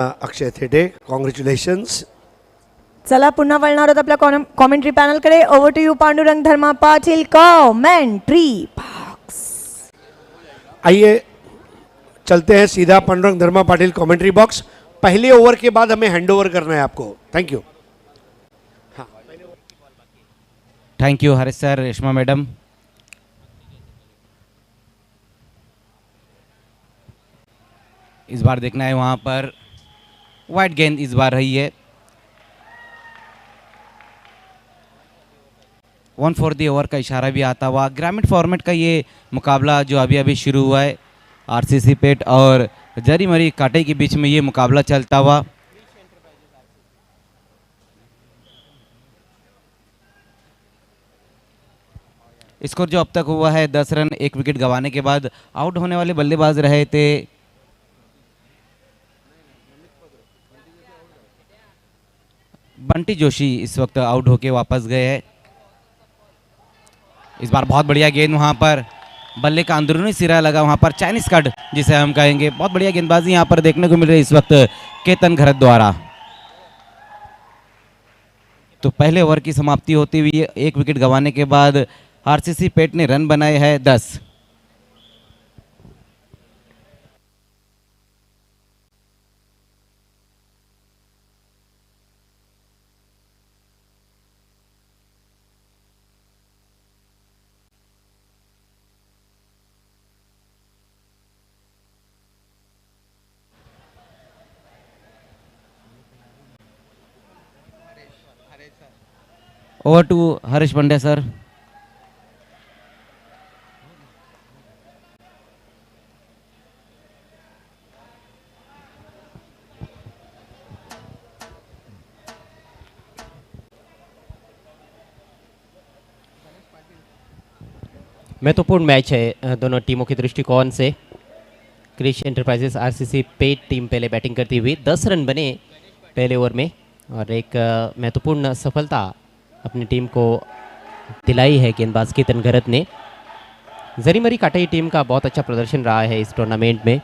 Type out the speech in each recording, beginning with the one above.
Akshay Thete, congratulations. चला पुन्हा वळणार आहोत आपल्या कॉमेंट्री पॅनलकडे. Over to you Pandurang Dharma Patil, commentary box. आइए चलते हैं सीधा पांडुरंग धर्मा पाटिल कमेंट्री बॉक्स. पहले ओवर के बाद हमें हैंड ओवर करना है आपको. Thank you. Thank you Harish sir, Reshma madam. इस बार देखना है वहां पर वाइट गेंद इस बार रही है. 1/4 ओवर का इशारा भी आता हुआ. ग्रामीण फॉर्मेट का ये मुकाबला जो अभी अभी शुरू हुआ है, आरसीसी पेट और जरी मरी काटे के बीच में ये मुकाबला चलता हुआ. स्कोर जो अब तक हुआ है 10 रन. 1 विकेट गंवाने के बाद आउट होने वाले बल्लेबाज रहे थे बंटी जोशी. इस वक्त आउट होके वापस गए हैं. इस बार बहुत बढ़िया गेंद वहां पर बल्ले का अंदरूनी सिरा लगा, वहां पर चाइनीज कट जिसे हम कहेंगे. बहुत बढ़िया गेंदबाजी यहां पर देखने को मिल रही है इस वक्त केतन घरत द्वारा. तो पहले ओवर की समाप्ति होती हुई 1 विकेट गंवाने के बाद आरसीसी पेट ने रन बनाए हैं 10. Over to Harish Pandya sir. महत्वपूर्ण मैच है दोनों टीमों के दृष्टिकोण से. क्रिश एंटरप्राइजेस आरसीसी पेट टीम पहले बैटिंग करती हुई 10 रन बने पहले ओवर में और एक महत्वपूर्ण सफलता अपनी टीम को दिलाई है गेंदबाज केतन घरत ने. जरी मरी काटाई टीम का बहुत अच्छा प्रदर्शन रहा है इस टूर्नामेंट में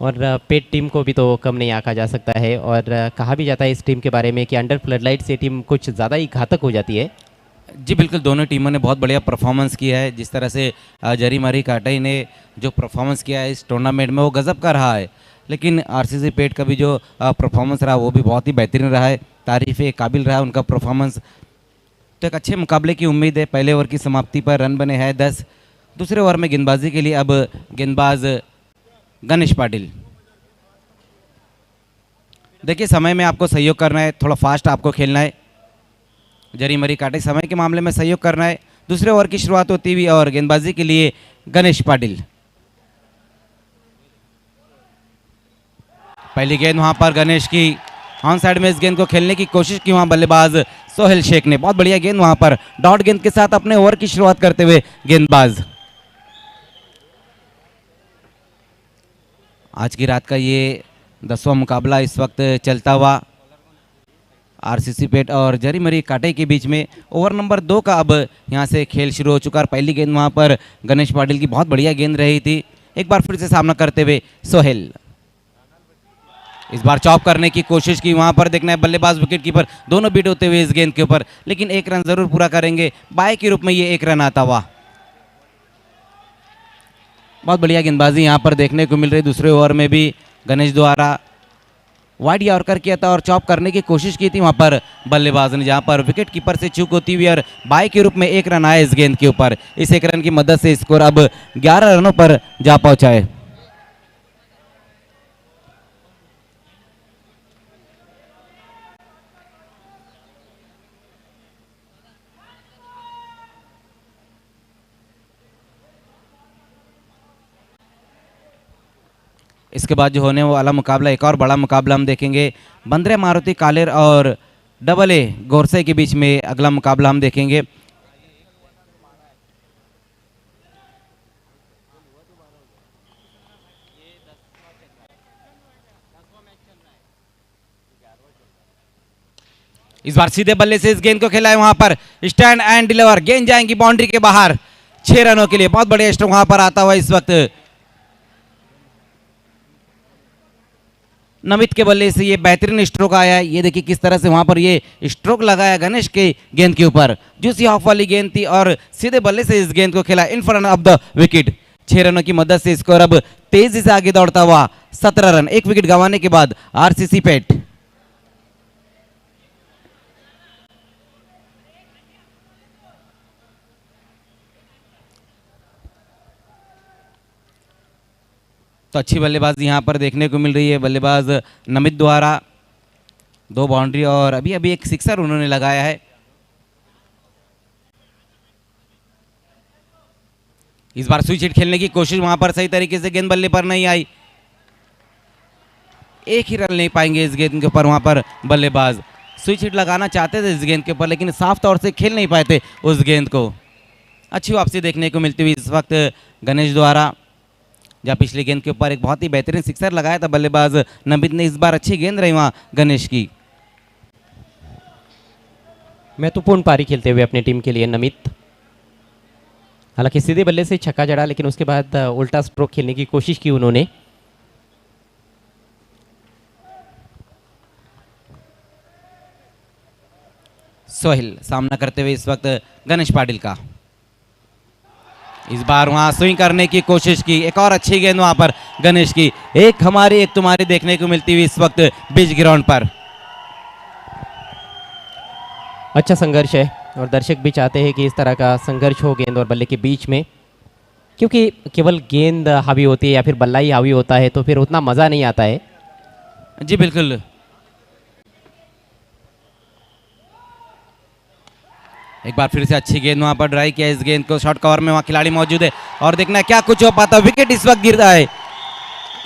और पेट टीम को भी तो कम नहीं आंका जा सकता है. और कहा भी जाता है इस टीम के बारे में कि अंडर फ्लडलाइट से टीम कुछ ज़्यादा ही घातक हो जाती है. जी बिल्कुल, दोनों टीमों ने बहुत बढ़िया परफॉर्मेंस किया है. जिस तरह से जरी मरी काटाई ने जो परफॉर्मेंस किया है इस टूर्नामेंट में वो गजब का रहा है. लेकिन आरसीसी पेट का भी जो परफॉर्मेंस रहा वो भी बहुत ही बेहतरीन रहा है. तारीफ़ काबिल रहा उनका परफॉर्मेंस. तो एक अच्छे मुकाबले की उम्मीद है. पहले ओवर की समाप्ति पर रन बने हैं 10. दूसरे ओवर में गेंदबाजी के लिए अब गेंदबाज गणेश पाटिल. देखिए समय में आपको सहयोग करना है, थोड़ा फास्ट आपको खेलना है. जरी मरी काटे समय के मामले में सहयोग करना है. दूसरे ओवर की शुरुआत होती हुई और गेंदबाजी के लिए गणेश पाटिल. पहली गेंद वहां पर गणेश की ऑन साइड में इस गेंद को खेलने की कोशिश की वहां बल्लेबाज सोहेल शेख ने. बहुत बढ़िया गेंद वहां पर डॉट गेंद के साथ अपने ओवर की शुरुआत करते हुए गेंदबाज. आज की रात का ये 10वां मुकाबला इस वक्त चलता हुआ आरसीसी पेट और जरी मरी काटे के बीच में. ओवर नंबर 2 का अब यहां से खेल शुरू हो चुका है. पहली गेंद वहां पर गणेश पाटिल की बहुत बढ़िया गेंद रही थी. एक बार फिर से सामना करते हुए सोहेल. इस बार चॉप करने की कोशिश की वहां पर. देखना है बल्लेबाज विकेट कीपर दोनों बीट होते हुए इस गेंद के ऊपर, लेकिन एक रन जरूर पूरा करेंगे. बाय के रूप में ये एक रन आता हुआ. बहुत बढ़िया गेंदबाजी यहां पर देखने को मिल रही. दूसरे ओवर में भी गणेश द्वारा वाइड यॉर्कर किया था और चॉप करने की कोशिश की थी वहां पर बल्लेबाज ने, जहां पर विकेट कीपर से चूक होती हुई और बाय के रूप में एक रन आया इस गेंद के ऊपर. इस एक रन की मदद से स्कोर अब 11 रनों पर जा पहुंचा है. इसके बाद जो होने वाला मुकाबला एक और बड़ा मुकाबला हम देखेंगे. बंद्रे मारुति कालेर और डबल ए गोरसे के बीच में अगला मुकाबला हम देखेंगे. इस बार सीधे बल्ले से इस गेंद को खेला है वहां पर स्टैंड एंड डिलीवर. गेंद जाएंगी बाउंड्री के बाहर 6 रनों के लिए. बहुत बढ़िया स्ट्रोक वहां पर आता हुआ इस वक्त नमित के बल्ले से ये बेहतरीन स्ट्रोक आया है। ये देखिए किस तरह से वहां पर ये स्ट्रोक लगाया गणेश के गेंद के ऊपर, जूसी ऑफ वाली गेंद थी और सीधे बल्ले से इस गेंद को खेला in front of the wicket. 6 रनों की मदद से स्कोर अब तेजी से आगे दौड़ता हुआ 17 रन, 1 विकेट गंवाने के बाद आरसीसी पेट। तो अच्छी बल्लेबाजी यहां पर देखने को मिल रही है बल्लेबाज नमित द्वारा। 2 बाउंड्री और अभी अभी एक सिक्सर उन्होंने लगाया है। इस बार स्विच हिट खेलने की कोशिश, वहां पर सही तरीके से गेंद बल्ले पर नहीं आई, एक ही रन ले पाएंगे इस गेंद के ऊपर। वहां पर बल्लेबाज स्विच हिट लगाना चाहते थे इस गेंद के ऊपर, लेकिन साफ तौर से खेल नहीं पाए थे उस गेंद को। अच्छी वापसी देखने को मिलती हुई इस वक्त गणेश द्वारा, जहाँ पिछली गेंद के ऊपर एक बहुत ही बेहतरीन सिक्सर लगाया था बल्लेबाज नमित ने। इस बार अच्छी गेंद रही वहां गणेश की। महत्वपूर्ण पारी खेलते हुए अपनी टीम के लिए नमित, हालांकि सीधे बल्ले से छक्का जड़ा, लेकिन उसके बाद उल्टा स्ट्रोक खेलने की कोशिश की उन्होंने। सोहेल सामना करते हुए इस वक्त गणेश पाटिल का। इस बार वहां स्विंग करने की कोशिश की, एक और अच्छी गेंद वहां पर गणेश की, एक हमारी एक तुम्हारी देखने को मिलती हुई इस वक्त बीच ग्राउंड पर। अच्छा संघर्ष है और दर्शक भी चाहते हैं कि इस तरह का संघर्ष हो गेंद और बल्ले के बीच में, क्योंकि केवल गेंद हावी होती है या फिर बल्ला ही हावी होता है तो फिर उतना मज़ा नहीं आता है। जी बिल्कुल। एक बार फिर से अच्छी गेंद वहां पर ड्राई किया इस गेंद को, शॉर्ट कवर में वहां खिलाड़ी मौजूद है और देखना क्या कुछ हो पाता। विकेट इस वक्त गिर रहा है।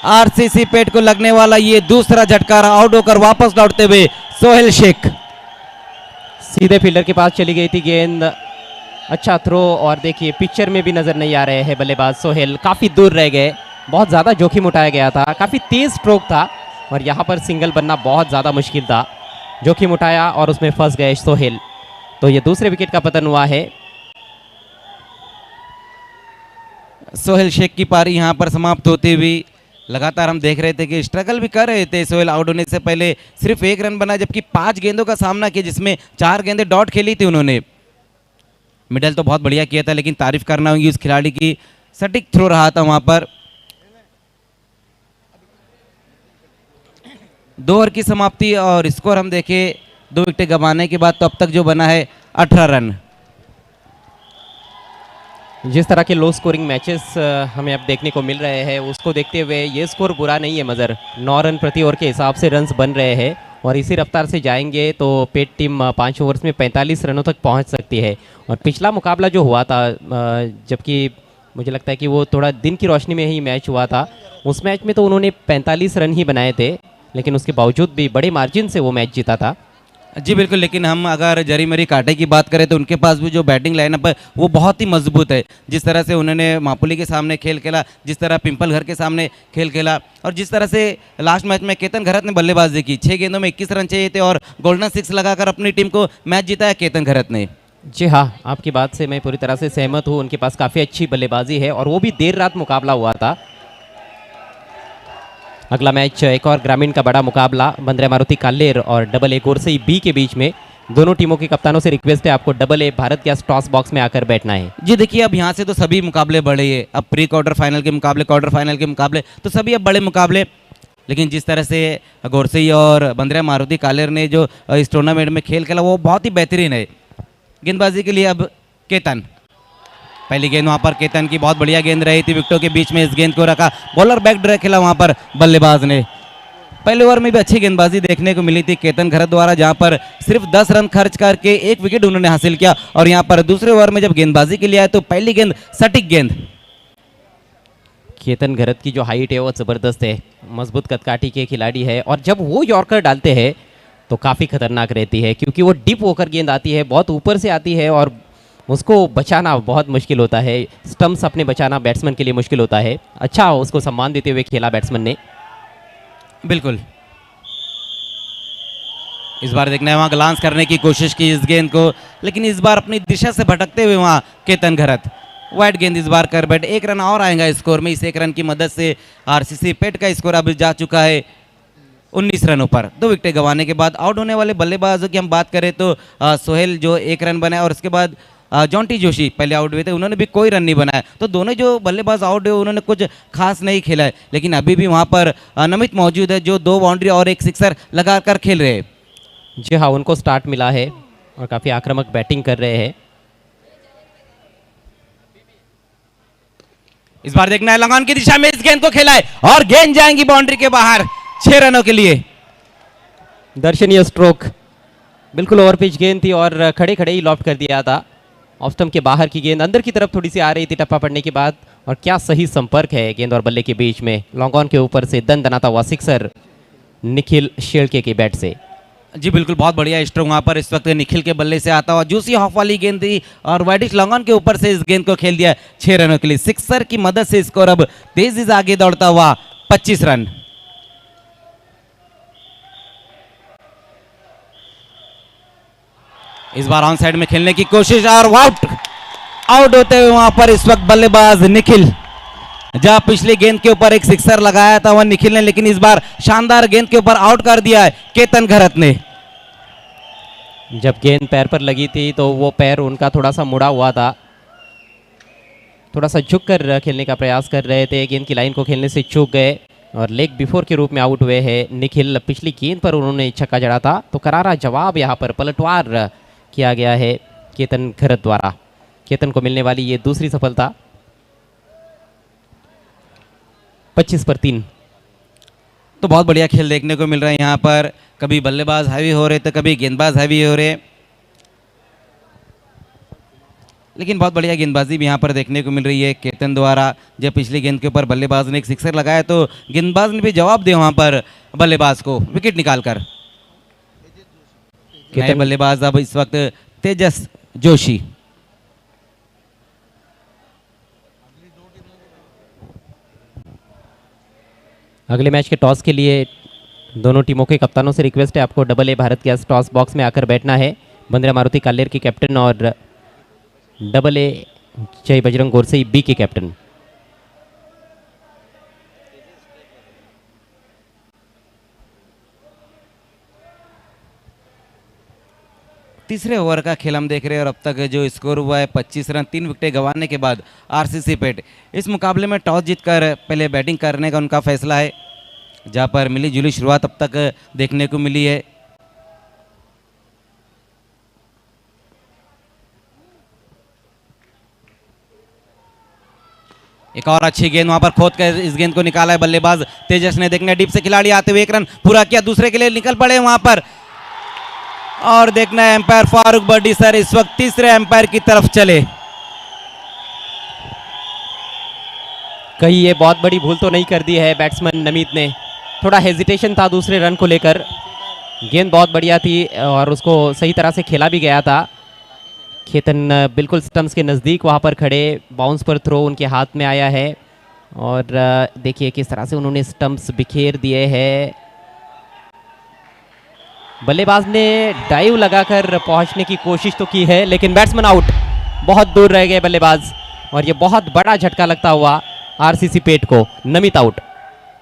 आरसीसी पेट को लगने वाला ये दूसरा झटका, आउट होकर वापस लौटते हुए सोहेल शेख। सीधे फील्डर के पास चली गई थी गेंद, अच्छा थ्रो, और देखिए पिक्चर में भी नजर नहीं आ रहे हैं बल्लेबाज सोहेल, काफी दूर रह गए, बहुत ज्यादा जोखिम उठाया गया था, काफी तेज स्ट्रोक था और यहाँ पर सिंगल बनना बहुत ज्यादा मुश्किल था। जोखिम उठाया और उसमें फंस गए सोहेल, तो ये दूसरे विकेट का पतन हुआ है। सोहेल शेख की पारी यहां पर समाप्त होती हुई लगातार हम देख रहे थे कि स्ट्रगल भी कर रहे थे सोहेल। आउट होने से पहले सिर्फ 1 रन बना, जबकि 5 गेंदों का सामना किया जिसमें 4 गेंदें डॉट खेली थी उन्होंने। मिडल तो बहुत बढ़िया किया था, लेकिन तारीफ करना होगी उस खिलाड़ी की, सटीक थ्रो रहा था वहां पर। 2 ओवर की समाप्ति और स्कोर हम देखें 2 विकेट गंवाने के बाद तो अब तक जो बना है 18 रन। जिस तरह के लो स्कोरिंग मैचेस हमें अब देखने को मिल रहे हैं, उसको देखते हुए ये स्कोर बुरा नहीं है मज़र। 9 रन प्रति ओवर के हिसाब से रन्स बन रहे हैं और इसी रफ्तार से जाएंगे तो पेट टीम 5 ओवर्स में 45 रनों तक पहुंच सकती है। और पिछला मुकाबला जो हुआ था, जबकि मुझे लगता है कि वो थोड़ा दिन की रोशनी में ही मैच हुआ था, उस मैच में तो उन्होंने 45 रन ही बनाए थे, लेकिन उसके बावजूद भी बड़े मार्जिन से वो मैच जीता था। जी बिल्कुल, लेकिन हम अगर जरी मरी कांटे की बात करें तो उनके पास भी जो बैटिंग लाइनअप है वो बहुत ही मजबूत है। जिस तरह से उन्होंने मापुली के सामने खेल खेला, जिस तरह पिंपल घर के सामने खेल खेला, और जिस तरह से लास्ट मैच में केतन घरत ने बल्लेबाजी की, 6 गेंदों में 21 रन चाहिए थे और गोल्डन 6 लगाकर अपनी टीम को मैच जिताया केतन घरत ने। जी हाँ, आपकी बात से मैं पूरी तरह से सहमत हूँ। उनके पास काफ़ी अच्छी बल्लेबाजी है और वो भी देर रात मुकाबला हुआ था। अगला मैच एक और ग्रामीण का बड़ा मुकाबला बंद्रे मारुति कालेर और डबल ए गोरसई बी के बीच में। दोनों टीमों के कप्तानों से रिक्वेस्ट है आपको double A Bharat gas toss box में आकर बैठना है। जी देखिए, अब यहाँ से तो सभी मुकाबले बड़े हैं। अब प्री क्वार्टर फाइनल के मुकाबले, क्वार्टर फाइनल के मुकाबले, तो सभी अब बड़े मुकाबले। लेकिन जिस तरह से गोरसई और बंद्रे मारुति कालेर ने जो इस टूर्नामेंट में खेल खेला वो बहुत ही बेहतरीन है। गेंदबाजी के लिए अब केतन, पहली गेंद वहां पर केतन की बहुत बढ़िया गेंद रही थी, विकेटों के बीच में इस गेंद को रखा, बॉलर बैक ड्रैग खेला वहां पर बल्लेबाज ने। पहले ओवर में भी अच्छी गेंदबाजी देखने को मिली थी केतन घरत द्वारा, जहां पर सिर्फ 10 रन खर्च करके 1 विकेट उन्होंने हासिल किया। और यहां पर दूसरे ओवर में जब गेंदबाजी के लिए आए तो पहली गेंद सटीक गेंद। केतन घरत की जो हाइट है वो ज़बरदस्त है, मजबूत कदकाठी के खिलाड़ी है और जब वो यॉर्कर डालते हैं तो काफ़ी खतरनाक रहती है, क्योंकि वो डिप होकर गेंद आती है, बहुत ऊपर से आती है और उसको बचाना बहुत मुश्किल होता है। स्टंप्स अपने बचाना बैट्समैन के लिए मुश्किल होता है। अच्छा उसको सम्मान देते हुए खेला बैट्समैन ने। बिल्कुल, इस बार देखना है वहां ग्लांस करने की कोशिश की इस गेंद को, लेकिन इस बार अपनी दिशा से भटकते हुए वहां केतन घरत वाइड गेंद इस बार कर बैठ। 1 रन और आएगा स्कोर में। इस 1 रन की मदद से आरसीसी पेट का स्कोर अब जा चुका है 19 रनों पर 2 विकेटें गंवाने के बाद आउट होने वाले बल्लेबाजों की हम बात करें तो सोहेल जो 1 रन बनाया और उसके बाद जॉन्टी जोशी पहले आउट हुए थे, उन्होंने भी कोई रन नहीं बनाया। तो दोनों जो बल्लेबाज आउट हुए उन्होंने कुछ खास नहीं खेला है, लेकिन अभी भी वहाँ पर नमित मौजूद है जो 2 बाउंड्री और 1 सिक्सर लगाकर खेल रहे हैं। जी हाँ, उनको स्टार्ट मिला है और काफ़ी आक्रामक बैटिंग कर रहे हैं। इस बार देखना है लगान की दिशा में इस गेंद को खेला है और गेंद जाएंगी बाउंड्री के बाहर 6 रनों के लिए। दर्शनीय स्ट्रोक, बिल्कुल ओवर पिच गेंद थी और खड़े खड़े ही लॉफ्ट कर दिया था। ऑफ स्टंप के बाहर की गेंद अंदर की तरफ थोड़ी सी आ रही थी टप्पा पड़ने के बाद, और क्या सही संपर्क है गेंद और बल्ले के बीच में। लॉन्ग ऑन के ऊपर से दन दनाता हुआ सिक्सर निखिल शेड़के के बैट से। जी बिल्कुल, बहुत बढ़िया स्ट्रोक वहां पर इस वक्त निखिल के बल्ले से आता हुआ जूसी हॉफ वाली गेंद थी और वाइडिश लॉन्ग ऑन के ऊपर से इस गेंद को खेल दिया 6 रनों के लिए। सिक्सर की मदद से स्कोर अब तेजी से आगे दौड़ता हुआ 25 रन। इस बार ऑन साइड में खेलने की कोशिश और आउट होते हुए वहां पर इस वक्त बल्लेबाज निखिल। जहां पिछली गेंद के ऊपर एक सिक्सर लगाया था वह निखिल ने, लेकिन इस बार शानदार गेंद के ऊपर आउट कर दिया है केतन घरत ने। जब गेंद पैर पर लगी थी तो वो पैर उनका थोड़ा सा मुड़ा हुआ था, थोड़ा सा झुक कर खेलने का प्रयास कर रहे थे, गेंद की लाइन को खेलने से चूक गए और लेग बिफोर के रूप में आउट हुए हैं निखिल। पिछली गेंद पर उन्होंने छक्का जड़ा था, तो करारा जवाब यहाँ पर पलटवार किया गया है केतन घरत द्वारा। केतन को मिलने वाली ये दूसरी सफलता। 25 पर 3। तो बहुत बढ़िया खेल देखने को मिल रहा है यहाँ पर। कभी बल्लेबाज हैवी हो रहे तो कभी गेंदबाज हैवी हो रहे, लेकिन बहुत बढ़िया गेंदबाजी भी यहाँ पर देखने को मिल रही है केतन द्वारा। जब पिछली गेंद के ऊपर बल्लेबाज ने एक सिक्सर लगाया तो गेंदबाज ने भी जवाब दिया वहाँ पर बल्लेबाज को विकेट निकालकर। नए बल्लेबाज अब इस वक्त तेजस जोशी। अगले मैच के टॉस के लिए दोनों टीमों के कप्तानों से रिक्वेस्ट है, आपको AA Bharat gas toss box में आकर बैठना है। बंदरा मारुति कालेर के कैप्टन और AA जय बजरंग गोरसई बी के कैप्टन। तीसरे ओवर का खेल हम देख रहे हैं और अब तक जो स्कोर हुआ है 25 रन 3 विकेटें गंवाने के बाद आरसीसी पेट इस मुकाबले में टॉस जीतकर पहले बैटिंग करने का उनका फैसला है, जहां पर मिली जुली शुरुआत अब तक देखने को मिली है। एक और अच्छी गेंद वहां पर खोद कर इस गेंद को निकाला है बल्लेबाज तेजस ने। देखने डीप से खिलाड़ी आते हुए 1 रन पूरा किया, दूसरे के लिए निकल पड़े वहां पर। और देखना है एम्पायर फारूक बर्डी सर इस वक्त तीसरे एम्पायर की तरफ चले। कहीं ये बहुत बड़ी भूल तो नहीं कर दी है बैट्समैन नमित ने, थोड़ा हेजिटेशन था दूसरे रन को लेकर। गेंद बहुत बढ़िया थी और उसको सही तरह से खेला भी गया था। केतन बिल्कुल स्टंप्स के नज़दीक वहाँ पर खड़े, बाउंस पर थ्रो उनके हाथ में आया है और देखिए किस तरह से उन्होंने स्टंप्स बिखेर दिए हैं। बल्लेबाज ने डाइव लगाकर पहुंचने की कोशिश तो की है, लेकिन बैट्समैन आउट, बहुत दूर रह गए बल्लेबाज और ये बहुत बड़ा झटका लगता हुआ आरसीसी पेट को। नमित आउट।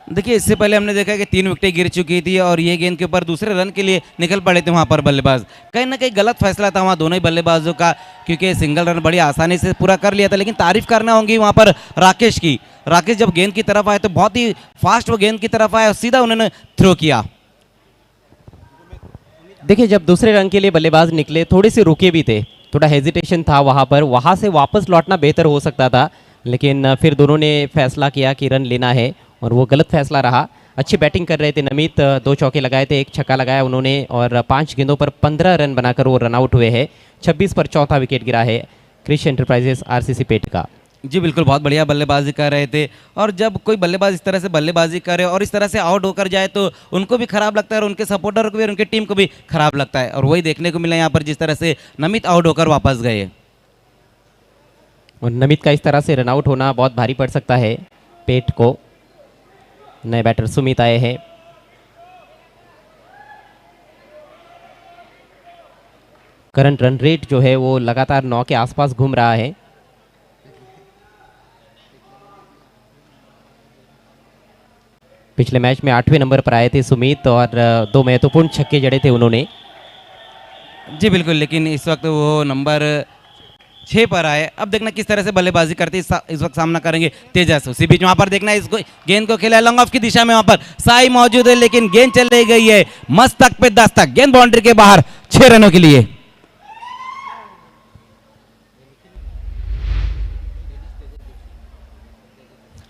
देखिए इससे पहले हमने देखा कि 3 विकेटें गिर चुकी थी और ये गेंद के ऊपर दूसरे रन के लिए निकल पड़े थे वहां पर बल्लेबाज। कहीं ना कहीं गलत फैसला था वहां दोनों ही बल्लेबाजों का, क्योंकि सिंगल रन बड़ी आसानी से पूरा कर लिया था। लेकिन तारीफ करना होगी वहां पर राकेश की। राकेश जब गेंद की तरफ आए तो बहुत ही फास्ट वो गेंद की तरफ आए और सीधा उन्होंने थ्रो किया। देखिए जब दूसरे रन के लिए बल्लेबाज निकले थोड़े से रुके भी थे, थोड़ा हेजिटेशन था वहां पर, वहां से वापस लौटना बेहतर हो सकता था, लेकिन फिर दोनों ने फैसला किया कि रन लेना है और वो गलत फैसला रहा। अच्छी बैटिंग कर रहे थे नमित, 2 चौके लगाए थे, 1 छक्का लगाया उन्होंने और 5 गेंदों पर 15 रन बनाकर वो रन आउट हुए हैं। 26 पर चौथा विकेट गिरा है क्रिश एंटरप्राइजेस आरसीसी पेट का। जी बिल्कुल, बहुत बढ़िया बल्लेबाजी कर रहे थे और जब कोई बल्लेबाज इस तरह से बल्लेबाजी करे और इस तरह से आउट होकर जाए तो उनको भी खराब लगता है और उनके सपोर्टर को भी और उनकी टीम को भी खराब लगता है। और वही देखने को मिला यहाँ पर जिस तरह से नमित आउट होकर वापस गए। और नमित का इस तरह से रन आउट होना बहुत भारी पड़ सकता है पेट को। नए बैटर सुमित आए हैं। करंट रन रेट जो है वो लगातार 9 के आसपास घूम रहा है। पिछले मैच में 8वें नंबर पर आए थे सुमित और दो महत्वपूर्ण छक्के जड़े थे उन्होंने। जी बिल्कुल, लेकिन इस वक्त वो नंबर 6 पर आए। अब देखना किस तरह से बल्लेबाजी करते इस वक्त सामना करेंगे तेजस। उसी बीच वहां पर देखना इसको गेंद को खेला लॉन्ग ऑफ की दिशा में, वहां पर साई मौजूद है लेकिन गेंद चली गई है मस्तक पे दस्तक, गेंद बाउंड्री के बाहर 6 रनों के लिए।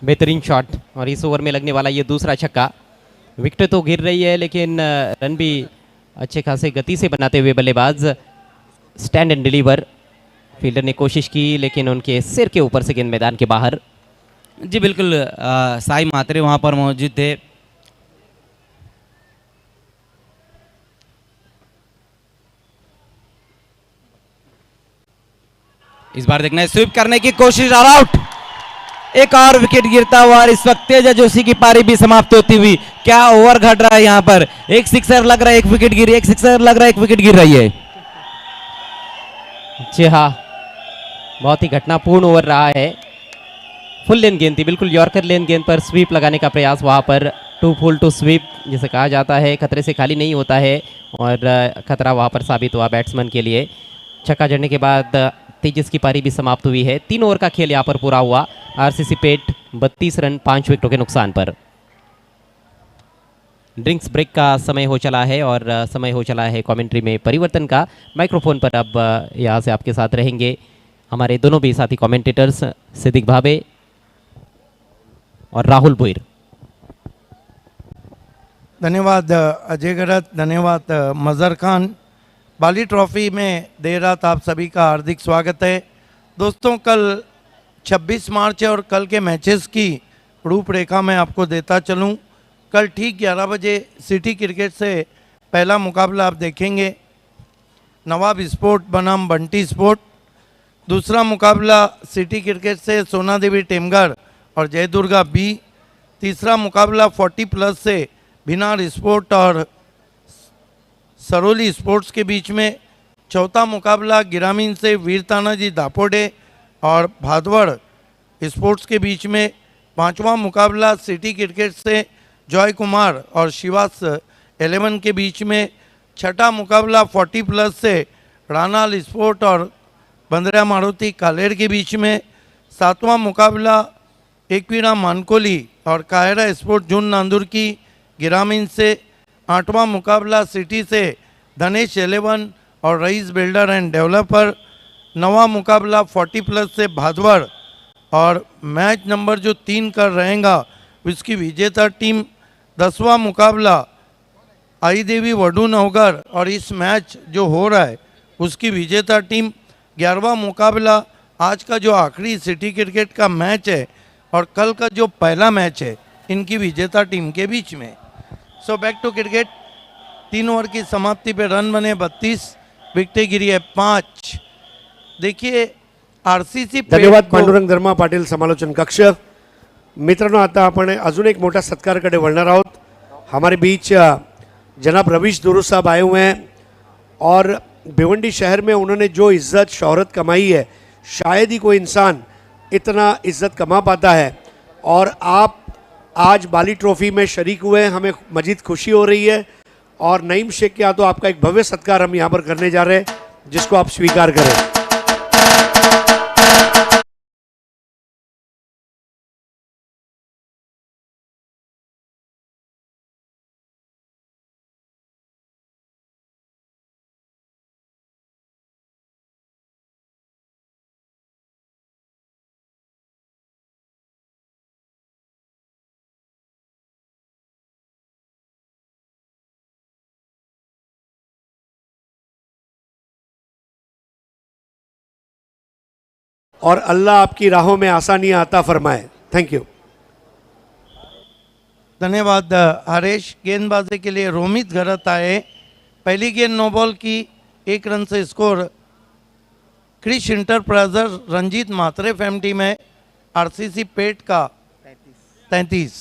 बेहतरीन शॉट और इस ओवर में लगने वाला ये दूसरा छक्का। विकेट तो गिर रही है लेकिन रन भी अच्छे खासे गति से बनाते हुए बल्लेबाज। स्टैंड एंड डिलीवर, फील्डर ने कोशिश की लेकिन उनके सिर के ऊपर से गेंद मैदान के बाहर। जी बिल्कुल, साई मात्रे वहां पर मौजूद थे। इस बार देखना है स्वीप करने की कोशिश, ऑल आउट। एक और विकेट गिरता हुआ और इस वक्त तेजा जोशी की पारी भी समाप्त होती हुई। क्या ओवर घट रहा है यहाँ पर, एक सिक्सर लग रहा है, एक विकेट गिरी, एक सिक्सर लग रहा है, एक विकेट गिर रही है। जी हाँ, बहुत ही घटनापूर्ण ओवर रहा है। फुल लेन गेंद थी, बिल्कुल यॉर्कर लेन गेंद पर स्वीप लगाने का प्रयास वहाँ पर। टू फुल टू स्वीप जिसे कहा जाता है, खतरे से खाली नहीं होता है और खतरा वहाँ पर साबित हुआ बैट्समैन के लिए। छक्का जड़ने के बाद तेजस की पारी भी समाप्त हुई है। 3 ओवर का खेल यहाँ पर पूरा हुआ। आरसीसी पेट 32 रन 5 विकेटों के नुकसान पर। ड्रिंक्स ब्रेक का समय हो चला है और समय हो चला है कमेंट्री में परिवर्तन का। माइक्रोफोन पर अब यहाँ से आपके साथ रहेंगे हमारे दोनों भी साथी कमेंटेटर्स सिद्दीक भावे और राहुल बुइर। धन्यवाद अजय गरत, धन्यवाद मज़र खान। बाली ट्रॉफी में देर रात आप सभी का हार्दिक स्वागत है। दोस्तों, कल 26 मार्च है और कल के मैचेस की रूपरेखा मैं आपको देता चलूं। कल ठीक 11 बजे सिटी क्रिकेट से पहला मुकाबला आप देखेंगे, नवाब स्पोर्ट बनाम बंटी स्पोर्ट। दूसरा मुकाबला सिटी क्रिकेट से सोना देवी टेमगढ़ और जय दुर्गा बी। तीसरा मुकाबला 40+ से भिनार स्पोर्ट और सरोली स्पोर्ट्स के बीच में। चौथा मुकाबला गिरामीन से वीर तानाजी दापोडे और भादवड़ स्पोर्ट्स के बीच में। पांचवा मुकाबला सिटी क्रिकेट से जॉय कुमार और शिवास 11 के बीच में। छठा मुकाबला 40+ से रानाल स्पोर्ट और बंदरिया मारुति कालेर के बीच में। सातवां मुकाबला एकवीरा मानकोली और कायरा स्पोर्ट जून नांदुर की गिरामीन से। आठवां मुकाबला सिटी से धनेश 11 और रईस बिल्डर एंड डेवलपर। नवा मुकाबला 40+ से भादवड़ और मैच नंबर जो 3 कर रहेगा उसकी विजेता टीम। 10वां मुकाबला आई देवी वडू नवगर और इस मैच जो हो रहा है उसकी विजेता टीम। 11वां मुकाबला आज का जो आखिरी सिटी क्रिकेट का मैच है और कल का जो पहला मैच है इनकी विजेता टीम के बीच में। So back to cricket. 3 over की समाप्ति पे रन बने 32, विकेटें गिरी है 5। देखिए आरसीसी धन्यवाद पांडुरंग धर्मा पाटील समालोचन कक्ष। मित्रांनो, आता आपण अजून एक मोठा सत्कारकडे वळणार आहोत। हमारे बीच जनाब रवीश दुरू साहब आए हुए हैं और भिवंडी शहर में उन्होंने जो इज्जत शोहरत कमाई है शायद ही कोई इंसान इतना इज्जत कमा पाता है। और आप आज बाली ट्रॉफी में शरीक हुए हैं, हमें मजीद खुशी हो रही है। और नईम शेख के हाथों आपका एक भव्य सत्कार हम यहाँ पर करने जा रहे हैं जिसको आप स्वीकार करें। और अल्लाह आपकी राहों में आसानियां अता फरमाए। Thank you. धन्यवाद हरेश। गेंदबाजी के लिए रोमित घरत आए। पहली गेंद नो बॉल की, 1 रन से स्कोर। क्रिश इंटरप्राइजर रंजीत मात्रे फैम टीम है। आरसीसी पेट का 33।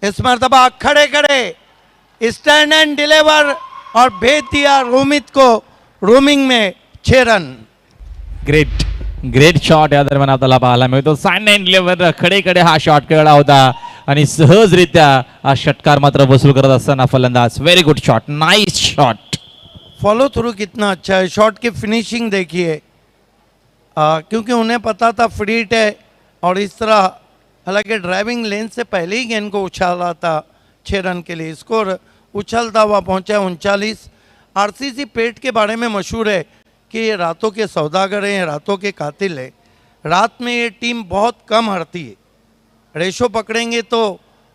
इस मरतबा खड़े खड़े स्टैंड एंड डिलीवर और भेज दिया रोमित को रोमिंग में 6 रन। ग्रेट ग्रेट शॉट या दरम्यान आपल्याला पाहायला मिळतो. साईड लाईनवर खडे खडे हा शॉट खेळला होता आणि सहजरित्या हा षटकार मात्र वसूल करत असताना फलंदाज. Very good shot, nice shot. Follow through कितना अच्छा है, शॉट की फिनिशिंग देखिए. क्योंकि उन्हें पता था फ्री हिट है और इस तरह हालांकि ड्राइविंग लेन से पहले ही गेंद को उछाला था 6 रन के लिए. स्कोर उछलता हुआ पहुंचा 39. आरसीसी पेट के बारे में मशहूर है कि ये रातों के सौदागर हैं, रातों के कातिल है. रात में ये टीम बहुत कम हारती है. रेशो पकड़ेंगे तो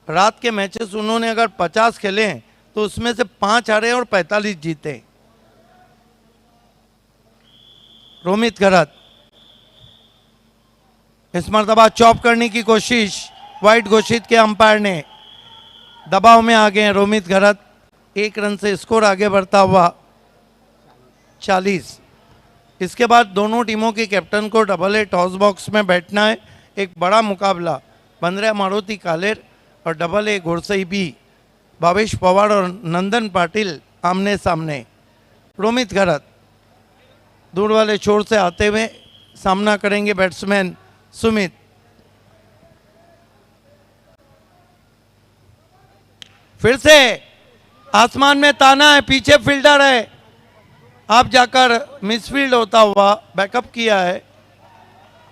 रात के मैचेस उन्होंने अगर 50 खेले हैं तो उसमें से 5 हारे और 45 जीते. रोमित घरत इस मरतबा चॉप करने की कोशिश, वाइड घोषित के अंपायर ने. दबाव में आ गए हैं रोमित घरत. 1 रन से स्कोर आगे बढ़ता हुआ 40. इसके बाद दोनों टीमों के कैप्टन को डबल ए टॉस बॉक्स में बैठना है. एक बड़ा मुकाबला बंद्रा मारुति कालेर और double A Ghodsai B Bhavesh Pawar और नंदन पाटिल आमने सामने. रोमित घरत दूर वाले छोर से आते हुए सामना करेंगे बैट्समैन सुमित. फिर से आसमान में ताना है, पीछे फील्डर है. आप जाकर मिसफील्ड होता हुआ बैकअप किया है.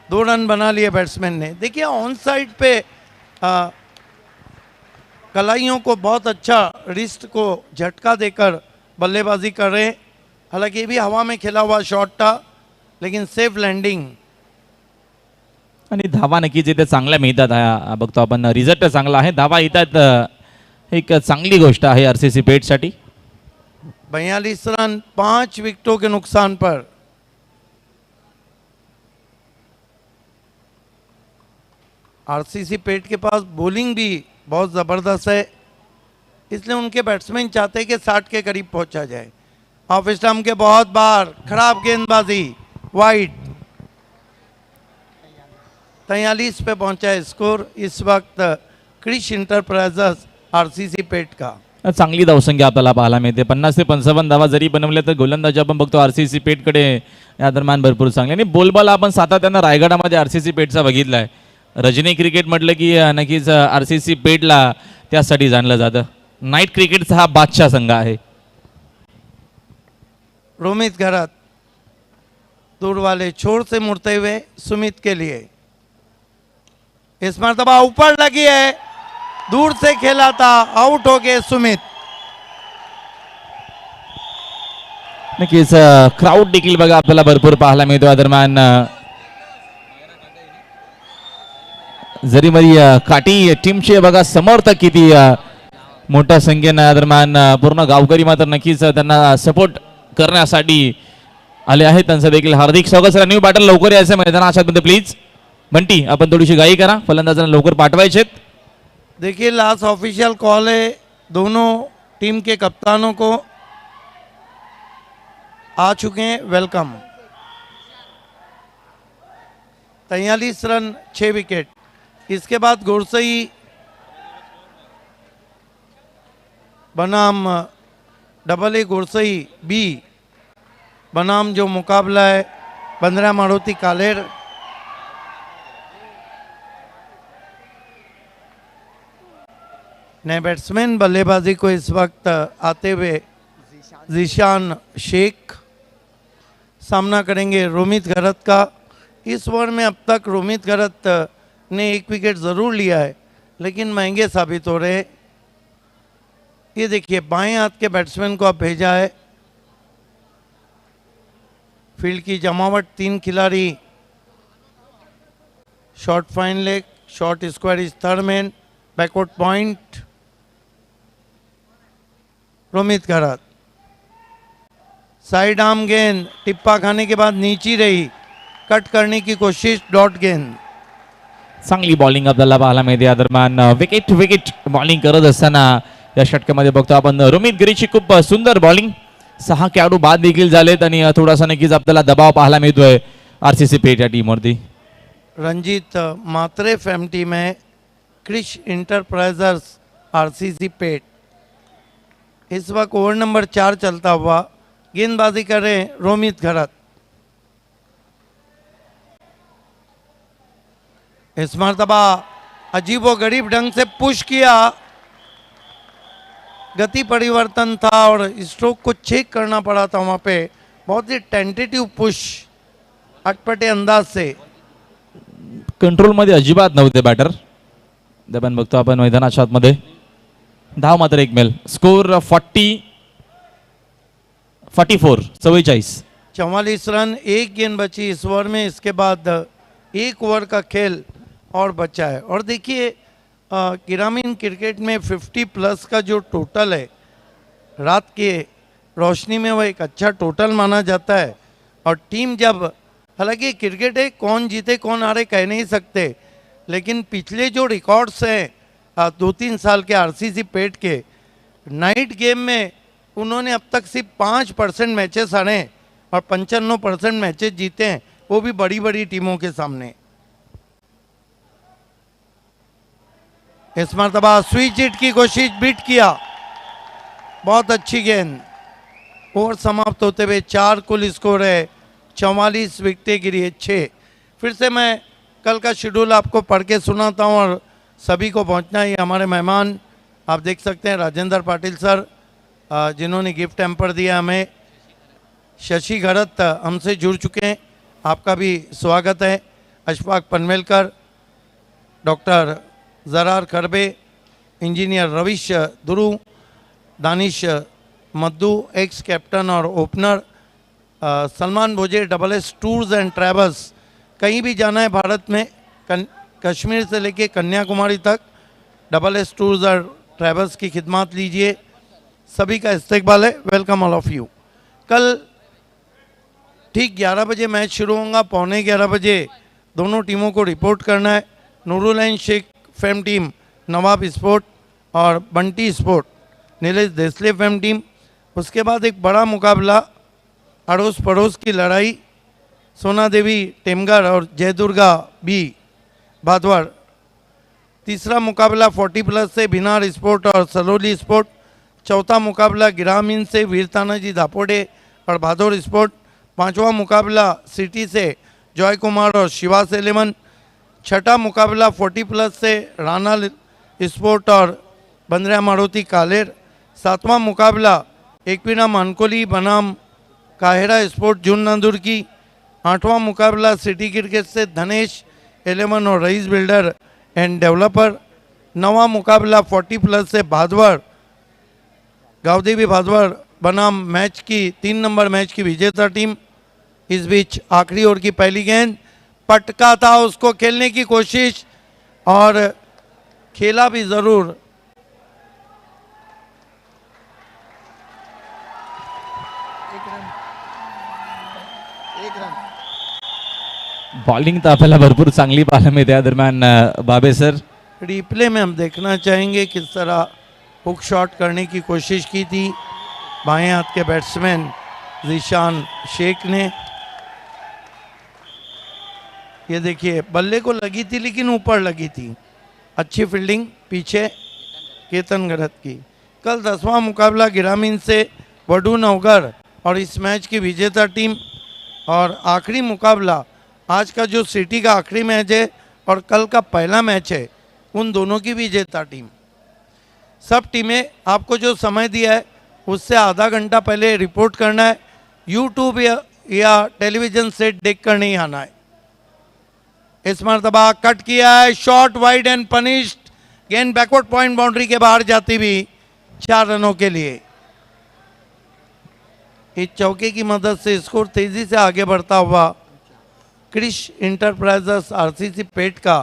2 रन बना लिए बैट्समैन ने. देखिए ऑन साइड पे कलाइयों को बहुत अच्छा रिस्ट को झटका देकर बल्लेबाजी कर रहे हैं. हालांकि ये भी हवा में खेला हुआ शॉट था लेकिन सेफ लँडिंग. आणि धावा नक्कीच इथे चांगल्या मिळतात. बघतो आपण रिझल्ट चांगला आहे, धावा येतात, एक चांगली गोष्ट आहे आरसीसी पेटसाठी. 42 रन 5 विकेटों के नुकसान पर. आरसीसी पेट के पास बॉलिंग भी बहुत ज़बरदस्त है, इसलिए उनके बैट्समैन चाहते हैं कि 60 के करीब पहुंचा जाए. ऑफ स्टंप के बहुत बार खराब गेंदबाजी, वाइड. 43 पे पहुंचा है स्कोर इस वक्त क्रिश इंटरप्राइजेस आरसीसी पेट का. चांगली धावसंख्या आपल्याला पाहायला मिळते. 50 ते 55 धावा जरी बनवल्या तर गोलंदाजी आपण बघतो आरसीसी पेटकडे या दरम्यान भरपूर चांगले. आणि बोलबाला आपण सातत्यानं रायगडामध्ये आरसीसी पेटचा बघितला आहे. रजनी क्रिकेट म्हटलं की नक्कीच आरसीसी पेटला त्यासाठी जाणलं जातं. नाईट क्रिकेटचा हा बादशाह संघ आहे. रोमित घरत दूर वाले छोर से मुड़ते हुए सुमित के लिए. इस मरतबा ऊपर लगी है, दूर से खेला था, आउट हो गए सुमित. नक्कीच क्राऊड देखील बघा आपल्याला भरपूर पाहायला मिळतो या दरम्यान. जरी मरी काटी टीमचे बघा समर्थक किती मोठ्या संख्येनं या दरम्यान पूर्ण गावकरी मात्र नक्कीच त्यांना सपोर्ट करण्यासाठी आले आहेत. त्यांचं देखील हार्दिक स्वागत. सर न्यू बॅटर लवकर यायचं मैदानामध्ये प्लीज. बंटी आपण थोडीशी घाई करा, फलंदाजांना लवकर पाठवायचे. देखिए लास्ट ऑफिशियल कॉल है, दोनों टीम के कप्तानों को आ चुके हैं, वेलकम. 43 run 6 wicket. इसके बाद घोड़सई बनाम डबल ए घोड़सई बी बनाम जो मुकाबला है बंद्रा मारुति कालेर. नए बैट्समैन बल्लेबाजी को इस वक्त आते हुए जीशान शेख सामना करेंगे रोमित घरत का. इस ओवर में अब तक रोमित घरत ने 1 विकेट ज़रूर लिया है लेकिन महंगे साबित हो रहे. ये देखिए बाएं हाथ के बैट्समैन को अब भेजा है. फील्ड की जमावट 3 खिलाड़ी, short fine leg, short square is third man, backward point. Romit Gharat side arm गेंद टिप्पा खाने के बाद नीची रही, कट करने की कोशिश, डॉट गेंद. चांगली बॉलिंग आपल्याला पाहायला मिळते या दरम्यान. विकेट विकेट बॉलिंग करत असताना या षटकामध्ये बघतो आपण रोमित गिरीची खूप सुंदर बॉलिंग. 6 खेळाडू बाद देखील झालेत आणि थोडासा नक्कीच आपल्याला दबाव पाहायला मिळतोय आरसीसी पेट या टीमवरती. रंजीत मात्रे फैम टीम है, क्रिश इंटरप्राइजर्स आरसीसी पेट. इस वक्त ओवर नंबर 4 चलता हुआ गेंदबाजी कर रहे हैं रोमित घरत. इस मरतबा अजीब व गरीब ढंग से पुश किया, गति परिवर्तन था और स्ट्रोक को चेक करना पड़ा था वहाँ पे। बहुत ही टेंटेटिव पुश अटपटे अंदाज से। कंट्रोलमध्ये अजिबात नव्हते बॅटर. दरम्यान बघतो आपण मैदानाच्या आतमध्ये धाव मात्र एक मेल. स्कोर 44 44 44 रन, एक गेंद बची इस ओवर में। इसके बाद एक ओवर का खेल और बचा है। और देखिए ग्रामीण क्रिकेट में 50 प्लस का जो टोटल है रात के रोशनी में वो एक अच्छा टोटल माना जाता है। और टीम जब, हालांकि क्रिकेट है, कौन जीते कौन हारे कह नहीं सकते, लेकिन पिछले जो रिकॉर्ड्स हैं 2-3 साल के आरसीसी पेट के, नाइट गेम में उन्होंने अब तक सिर्फ 5% मैचेस हारे हैं और 95% मैचेस जीते हैं, वो भी बड़ी बड़ी टीमों के सामने। इस मरतबा स्विच हिट की कोशिश, बीट किया, बहुत अच्छी गेंद। ओवर समाप्त होते हुए 4 कुल स्कोर है, 44 विकेटें गिरी है, 6। फिर से मैं कल का शेड्यूल आपको पढ़ के सुनाता हूँ और सभी को पहुँचना है। हमारे मेहमान आप देख सकते हैं राजेंद्र पाटिल सर, जिन्होंने गिफ्ट हैम्पर दिया हमें। शशि घरत हमसे जुड़ चुके हैं, आपका भी स्वागत है। Ashfaq Panvelkar, doctor Zarar Kharbe, engineer Ravish Duru, Danish Maddu ex captain और opener, Salman Bhoje SS tours and travels. कहीं भी जाना है भारत में, कश्मीर से लेके कन्याकुमारी तक SS टूर्स और ट्रैवल्स की खिदमत लीजिए। सभी का इस्तकबाल है, वेलकम ऑल ऑफ यू। कल ठीक 11 बजे मैच शुरू होगा, 11:15 बजे दोनों टीमों को रिपोर्ट करना है। Nurul Shaikh fame team, Nawab sport और Bunty sport Nilesh Desale fame team. उसके बाद एक बड़ा मुकाबला, अड़ोस पड़ोस की लड़ाई, सोना देवी टेमगर और जयदुर्गा बी भादवाड़। तीसरा मुकाबला 40 प्लस से भिनार स्पोर्ट और सलोली स्पोर्ट। चौथा मुकाबला ग्रामीण से वीरतानाजी दापोडे और भादौर स्पोर्ट। पांचवा मुकाबला सिटी से जॉय कुमार और शिवास 11। छठा मुकाबला 40 प्लस से राणा स्पोर्ट और बंदरिया मारुति कालेर। सातवां मुकाबला एकवीरा मानकोली बनाम काहेरा स्पोर्ट जून नंदुर की। आठवां मुकाबला सिटी क्रिकेट से धनेश 11 और रईस बिल्डर एंड डेवलपर। नवा मुकाबला 40 प्लस से भादवाड़ गावदेवी भादवाड़ बनाम मैच की 3 नंबर मैच की विजेता टीम। इस बीच आखिरी ओवर की पहली गेंद, पटका था, उसको खेलने की कोशिश और खेला भी जरूर। बॉलिंग तर आपल्याला भरपूर चांगली पाहायला मिळते या दरम्यान बाबे सर. रिप्ले में हम देखना चाहेंगे किस तरह हुक शॉट करने की कोशिश की थी बाएं हाथ के बैट्समैन जीशान शेख ने। ये देखिए बल्ले को लगी थी लेकिन ऊपर लगी थी। अच्छी फील्डिंग पीछे केतन गरत की। कल 10वां मुकाबला ग्रामीण से वडू नवगर और इस मैच की विजेता टीम। और आखिरी मुकाबला आज का जो सिटी का आखिरी मैच है और कल का पहला मैच है, उन दोनों की विजेता टीम। सब टीमें आपको जो समय दिया है उससे आधा घंटा पहले रिपोर्ट करना है। यूट्यूब या टेलीविज़न सेट देख कर नहीं आना है। इस मरतबा कट किया है, शॉट वाइड एंड पनिश्ड। गेंद बैकवर्ड पॉइंट बाउंड्री के बाहर जाती भी 4 रनों के लिए। इस चौके की मदद से स्कोर तेजी से आगे बढ़ता हुआ क्रिश इंटरप्राइजेस आरसीसी पेट का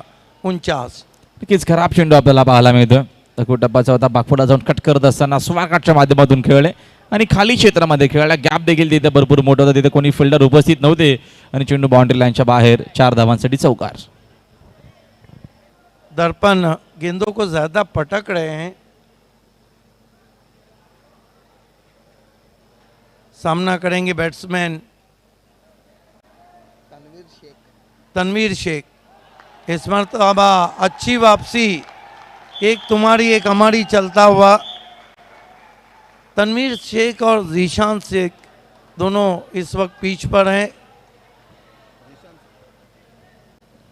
49। नक्कीच खराब चेंडू आपल्याला पाहायला मिळतो. टप्पाचा होता, बागफोडा जाऊन कट करत असताना स्वाकाटच्या माध्यमातून खेळले आणि खाली क्षेत्रामध्ये खेळला. गॅप देखील तिथे भरपूर मोठा होता, तिथे कोणी फिल्डर उपस्थित नव्हते आणि चेंडू बाउंड्री लाईनच्या बाहेर. 4 धावांसाठी चौकार. दर्पण गेंदों को ज्यादा पटक रहे हैं। सामना करेंगे बैट्समैन तनवीर शेख। इस मरतबा अच्छी वापसी, एक तुम्हारी एक हमारी चलता हुआ। तनवीर शेख और जीशान शेख दोनों इस वक्त पिच पर हैं।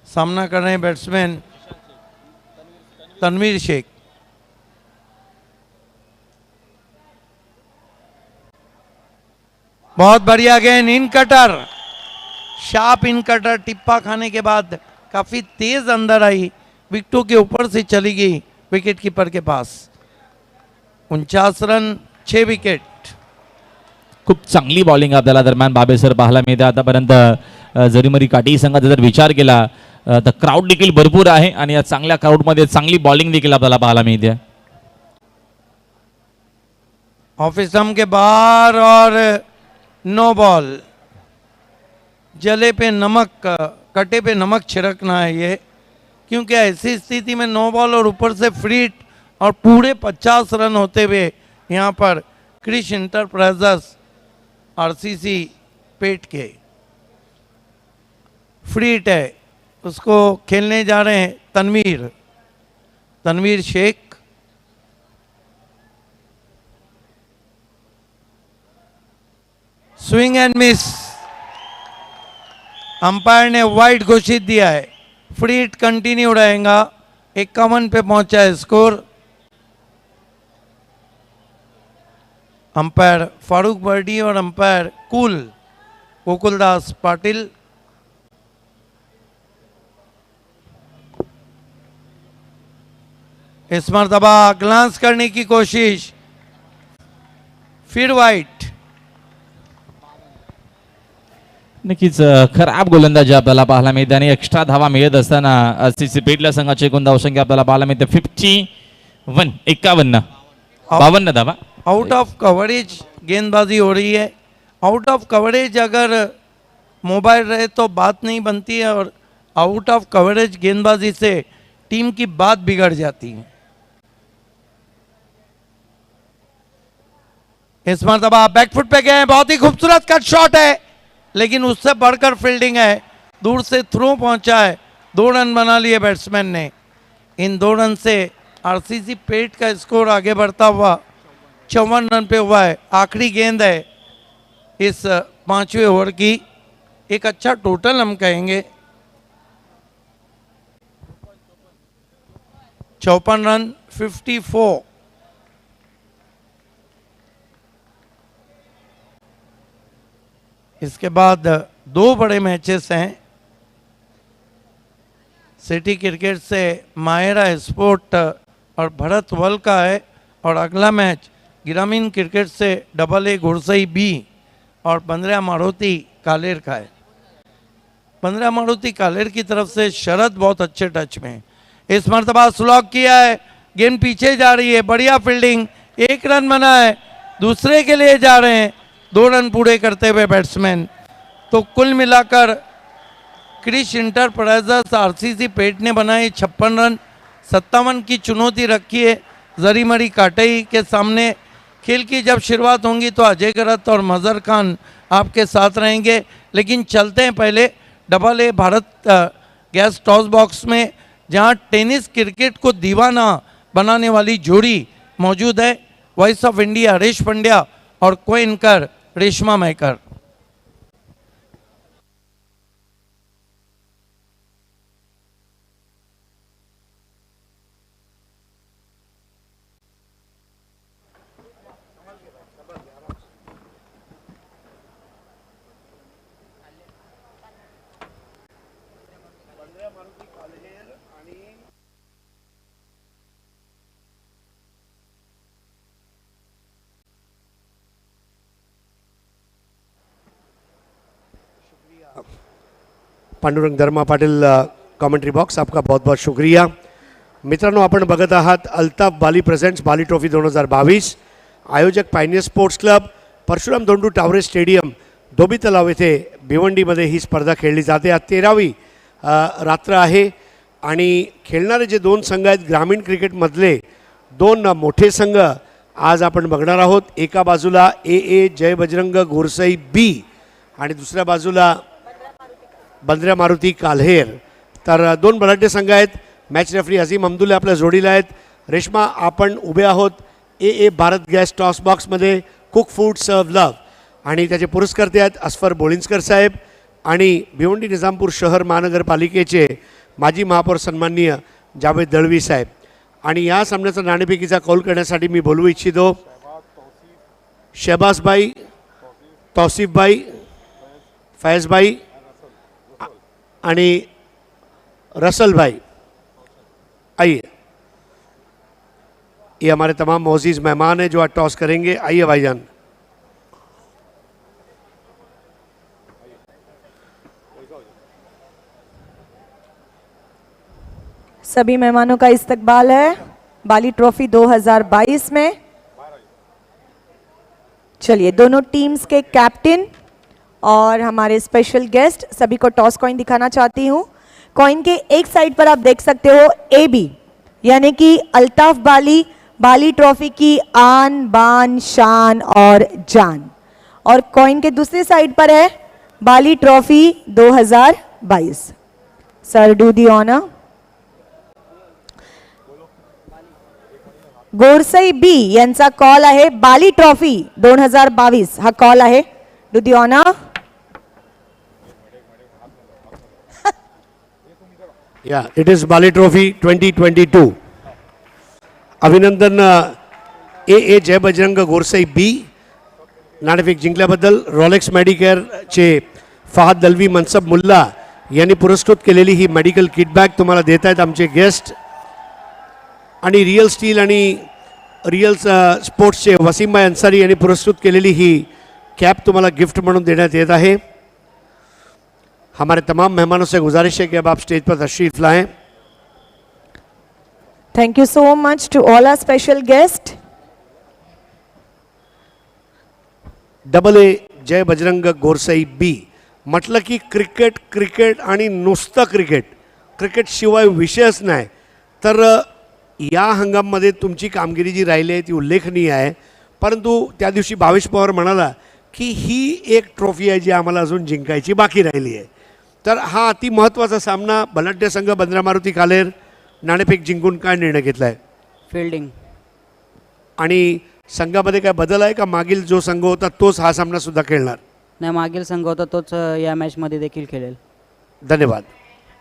सामना कर रहे हैं बैट्समैन तनवीर शेख। बहुत बढ़िया गेंद, इन कटर, शार्प इन कटर, टिप्पा खाने के बाद काफी तेज अंदर आई, विकेटों के ऊपर से चली गई विकेट कीपर के पास। 49 रन 6 विकेट। खूप चांगली बॉलिंग आपल्याला दरम्यान बाबेसर पाहायला मिळते आतापर्यंत। जरी मरी काटी संघाचा जर विचार केला तर क्राऊड देखील भरपूर आहे आणि या चांगल्या क्राऊडमध्ये चांगली बॉलिंग देखील आपल्याला पाहायला मिळते। ऑफिस स्टंप के बाहर और नो बॉल। जले पे नमक, कटे पे नमक छिड़कना है ये, क्योंकि ऐसी स्थिति में नो बॉल और ऊपर से फ्री हिट और पूरे 50 रन होते हुए यहाँ पर क्रिश इंटरप्राइजेस आरसीसी पेट के फ्री हिट है, उसको खेलने जा रहे हैं Tanveer Shaikh. Swing and miss, umpire ने वाइड घोषित दिया है, फ्री हिट कंटिन्यू रहेगा। 51 पे पहुंचा है स्कोर। अंपायर फारूक बर्डी और अंपायर गोकुलदास पाटिल। इस मर्तबा ग्लांस करने की कोशिश, फिर वाइट। नक्कीच खराब गोलंदाजी आपल्याला पाहायला मिळते आणि एक्स्ट्रा धावा मिळत असताना आरसीसी पेटला संघाची एकूण धावसंख्या आपल्याला पाहायला मिळते 52 धावा। आउट ऑफ कवरेज गेंदबाजी हो रही है। आउट ऑफ कवरेज अगर मोबाइल रहे तो बात नहीं बनती है, और आउट ऑफ कवरेज गेंदबाजी से टीम की बात बिगड़ जाती है। इस मर्तबा बैकफुट पे गए, बहुत ही खूबसूरत कट शॉट है, लेकिन उससे बढ़कर फील्डिंग है, दूर से थ्रो पहुंचा है। 2 रन बना लिए बैट्समैन ने। इन 2 रन से आरसीसी पेट का स्कोर आगे बढ़ता हुआ 54 रन पे हुआ है। आखिरी गेंद है इस 5वें ओवर की। एक अच्छा टोटल हम कहेंगे। 54 रन 54। इसके बाद 2 बड़े मैचेस हैं। सिटी क्रिकेट से मायरा स्पोर्ट और भरत वल का है, और अगला मैच ग्रामीण क्रिकेट से AA घुड़सई बी और 15 मारुति कालेर का है। 15 मारुति कालेर की तरफ से शरद बहुत अच्छे टच में है। इस मर्तबा स्लॉग किया है, गेंद पीछे जा रही है, बढ़िया फील्डिंग। 1 रन बना है, दूसरे के लिए जा रहे हैं 2 रन पूरे करते हुए बैट्समैन। तो कुल मिलाकर क्रिश इंटरप्राइजेस आरसीसी पेट ने बनाए 56 रन। 57 की चुनौती रखी है जरी मरी काटई के सामने। खेल की जब शुरुआत होंगी तो अजय गरत और मजहर खान आपके साथ रहेंगे, लेकिन चलते हैं पहले AA Bharat gas toss box में, जहां टेनिस क्रिकेट को दीवाना बनाने वाली जोड़ी मौजूद है। Voice of India Harish Pandya और co anchor Reshma Mayekar. Pandurang Dharma Patil commentary box, आपका बहुत बहुत शुक्रिया। मित्रांनो, आपण बघत आहात अल्ताफ बाली प्रेझेंट्स बाली ट्रॉफी 2022। आयोजक pioneer sports club, Parshuram Dhondu Taware stadium, Dhobi Talao येथे भिवंडीमध्ये ही स्पर्धा खेळली जाते। आज 13वी रात्र आहे आणि खेळणारे जे 2 संघ आहेत ग्रामीण क्रिकेटमधले 2 मोठे संघ आज आपण बघणार आहोत। एका बाजूला AA जय बजरंग घोरसई बी आणि दुसऱ्या बाजूला 15 मारुती काल्हेर। तर 2 बलाढ्य संघ आहेत। मॅच रेफरी अजीम अमदुल्ला आपल्या जोडीला आहेत। रेश्मा, आपण उभे आहोत AA भारत गॅस टॉस बॉक्समध्ये कुक फूड सर्व लव, आणि त्याचे पुरस्कर्ते आहेत अस्फर बोळिंजकर साहेब, आणि भिवंडी निजामपूर शहर महानगरपालिकेचे माजी महापौर सन्माननीय जावेद दळवी साहेब. आणि या सामन्याचा नाणेफेकीचा कौल करण्यासाठी मी बोलवू इच्छितो शहबाजभाई, तौसीफभाई, फैज़भाई आणि रसल भाई. आइए, ये हमारे तमाम मोअज़्ज़िज़ मेहमान हैं जो आज टॉस करेंगे. आइए भाईजान. सभी मेहमानों का इस्तकबाल है बाली ट्रॉफी 2022 में. चलिए, दोनों टीम्स के कैप्टन और हमारे स्पेशल गेस्ट सभी को टॉस कॉइन दिखाना चाहती हूँ. कॉइन के एक साइड पर आप देख सकते हो AB, यानी कि अल्ताफ बाली, बाली ट्रॉफी की आन बान शान और जान. और कॉइन के दूसरी साइड पर है Bali trophy 2022. Sir, do the honour. Gorsai B यांचा कॉल आहे बाली ट्रॉफी 2022 हा कॉल आहे. Do the honour. Yeah, it is Bali trophy 2022. अभिनंदन ए जय बजरंग गोरसई B नाणेफेक जिंकल्याबद्दल. रॉलेक्स मेडिकेअरचे फहाद दलवी, मनसब मुल्ला यांनी पुरस्कृत केलेली ही मेडिकल किट बॅग तुम्हाला देत आहेत आमचे गेस्ट. आणि रियल स्टील आणि रियल स्पोर्ट्सचे वसीमभाई अन्सारी यांनी पुरस्कृत केलेली ही कैप तुम्हाला गिफ्ट म्हणून देण्यात येत आहे. हमारे तमाम मेहमानों से गुजारिश है कि अब आप स्टेज पर तशरीफ लाएं. Thank you so much to all our special guest. AA Jai Bajrang Gorsai B म्हटलं की क्रिकेट क्रिकेट आणि नुसतं क्रिकेट, क्रिकेट शिवाय विषयच नाही. तर या हंगाममध्ये तुमची कामगिरी जी राहिली आहे ती उल्लेखनीय आहे. परंतु त्या दिवशी भावेश पवार म्हणाला की ही एक ट्रॉफी आहे जी आम्हाला अजून जिंकायची बाकी राहिली आहे. तर हा अति महत्त्वाचा सामना बलाढ्य संघ बंद्रा मारुती कालेर नाणेफेक जिंकून काय निर्णय घेतला आहे? फिल्डिंग. आणि संघामध्ये काय बदल आहे का मागील जो संघ होता तोच हा सामना सुद्धा खेळणार? नाही, मागील संघ होता तोच या मॅचमध्ये देखील खेळेल. धन्यवाद.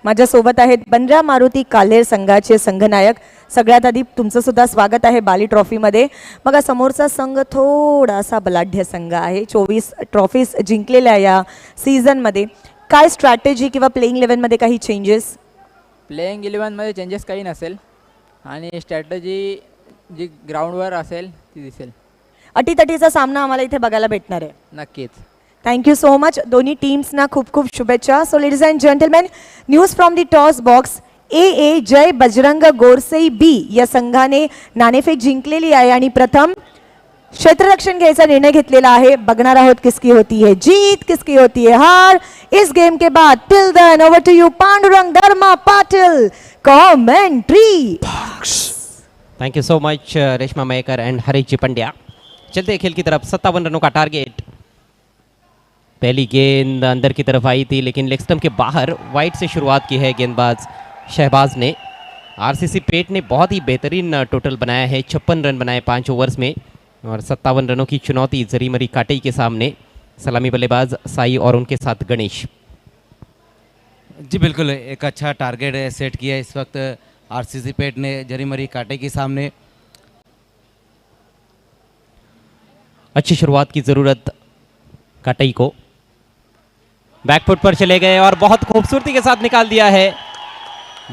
माझ्यासोबत आहेत बंद्रा मारुती कालेर संघाचे संघनायक. सगळ्यात आधी तुमचं सुद्धा स्वागत आहे बाली ट्रॉफीमध्ये. बघा, समोरचा संघ थोडासा बलाढ्य संघ आहे. 24 ट्रॉफीज जिंकलेल्या या सीझनमध्ये. काय स्ट्रॅटेजी किंवा प्लेइंग 11मध्ये काही चेंजेस? प्लेइंग 11मध्ये चेंजेस काही नसेल आणि स्ट्रॅटेजी जी ग्राउंडवर असेल ती दिसेल. अटीतटीचा सामना आम्हाला इथे बघायला भेटणार आहे. नक्कीच. Thank you so much. दोन्ही टीम्सना खूप खूप शुभेच्छा. So ladies and gentleman, news from the toss box. AA Jai Bajrang Gorsai B या संघाने नाणेफेक जिंकलेली आहे आणि प्रथम क्षेत्ररक्षण घ्यायचा निर्णय घेतलेला आहे. बघणार आहोत किसकी होती है जीत, किसकी होती है हार इस गेम के बाद. Till then, over to you Pandurang Dharma Patil, commentary. Thank you so much Reshma Mayekar and Harish ji Pandya. चलते हैं खेल की तरफ. 57 रनों का टारगेट. पहली गेंद अंदर की तरफ आई थी लेकिन लेग स्टंप के बाहर वाइड से शुरुआत की है गेंदबाज शहबाज ने. आरसीसी पेट ने बहुत ही बेहतरीन टोटल बनाया है. 56 रन बनाए 5 ओवर्स में और 57 रनों की चुनौती जरीमरी काटेई के सामने. सलामी बल्लेबाज साई और उनके साथ गणेश. जी बिल्कुल, एक अच्छा टारगेट सेट किया इस वक्त आरसीसी पेट ने जरीमरी काटे के सामने. अच्छी शुरुआत की ज़रूरत काटई को. बैकफुट पर चले गए और बहुत खूबसूरती के साथ निकाल दिया है.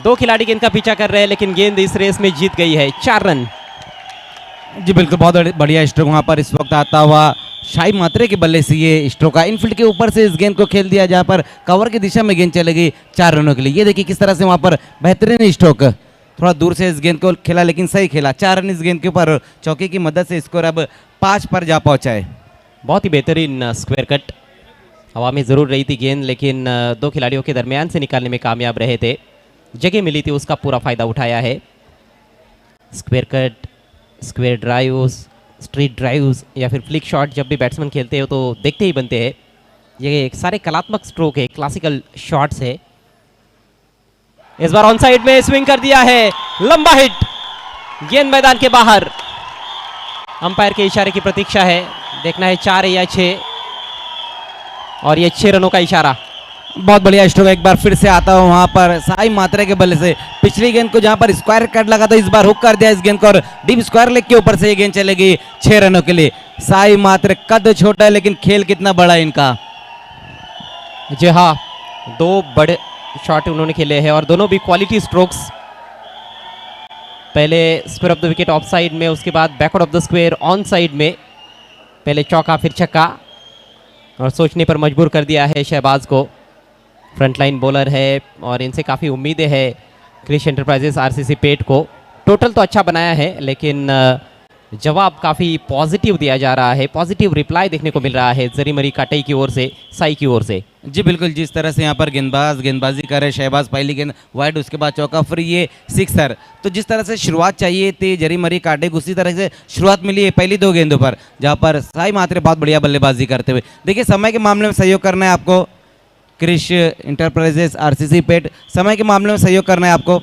2 खिलाड़ी गेंद का पीछा कर रहे हैं लेकिन गेंद इस रेस में जीत गई है. 4 रन. जी बिल्कुल, बहुत बढ़िया स्ट्रोक वहाँ पर इस वक्त आता हुआ शाही मात्रे के बल्ले से ये स्ट्रोक का इनफील्ड के ऊपर से इस गेंद को खेल दिया जहाँ पर कवर की दिशा में गेंद चले गई 4 रनों के लिए. ये देखिए किस तरह से वहाँ पर बेहतरीन स्ट्रोक, थोड़ा दूर से इस गेंद को खेला लेकिन सही खेला. 4 रन इस गेंद के ऊपर चौके की मदद से स्कोर अब 5 पर जा पहुँचा है. बहुत ही बेहतरीन स्क्वायर कट. हवा में ज़रूर रही थी गेंद लेकिन 2 खिलाड़ियों के दरमियान से निकालने में कामयाब रहे थे. जगह मिली थी उसका पूरा फ़ायदा उठाया है. Square cut, square drives, street drives या फिर फ्लिक शॉट जब भी बैट्समैन खेलते हो तो देखते ही बनते हैं. ये एक सारे कलात्मक स्ट्रोक है, क्लासिकल शॉट्स है. इस बार ऑन साइड में स्विंग कर दिया है, लंबा हिट. गेंद मैदान के बाहर. अंपायर के इशारे की प्रतीक्षा है. देखना है 4 या 6 और ये 6 रनों का इशारा. बहुत बढ़िया स्ट्रोक एक बार फिर से आता है वहां पर साई मात्रे के बल्ले से। पिछली गेंद को जहां पर स्क्वायर कट लगा था इस बार हुक कर दिया इस गेंद को और डीप स्क्वायर लेग के ऊपर से ये गेंद चलेगी 6 रनों के लिए। साई मात्रे कद छोटा है लेकिन खेल कितना बड़ा है इनका। जी हाँ, दो बड़े शॉट उन्होंने खेले हैं और दोनों भी क्वालिटी स्ट्रोक्स। पहले square of the wicket of side में, उसके बाद backward of the square on side में, पहले चौका फिर छक्का और सोचने पर मजबूर कर दिया है शहबाज को। फ्रंटलाइन बॉलर है और इनसे काफ़ी उम्मीदें हैं क्रिश एंटरप्राइजेस आरसीसी पेट को। टोटल तो अच्छा बनाया है लेकिन जवाब काफ़ी पॉजिटिव दिया जा रहा है, पॉजिटिव रिप्लाई देखने को मिल रहा है जरीमरी काटई की ओर से, साई की ओर से। जी बिल्कुल, जिस तरह से यहाँ पर गेंदबाजी करे शहबाज, पहली गेंद वाइड, उसके बाद चौका, फिर ये सिक्सर। तो जिस तरह से शुरुआत चाहिए थी जरी मरी काटे को उसी तरह से शुरुआत मिली है पहली 2 गेंदों पर, जहाँ पर साई मात्रे बहुत बढ़िया बल्लेबाजी करते हुए। देखिए समय के मामले में सहयोग करना है आपको, क्रिश इंटरप्राइजेस आरसीसी पेट समय के मामले में सहयोग करना है आपको।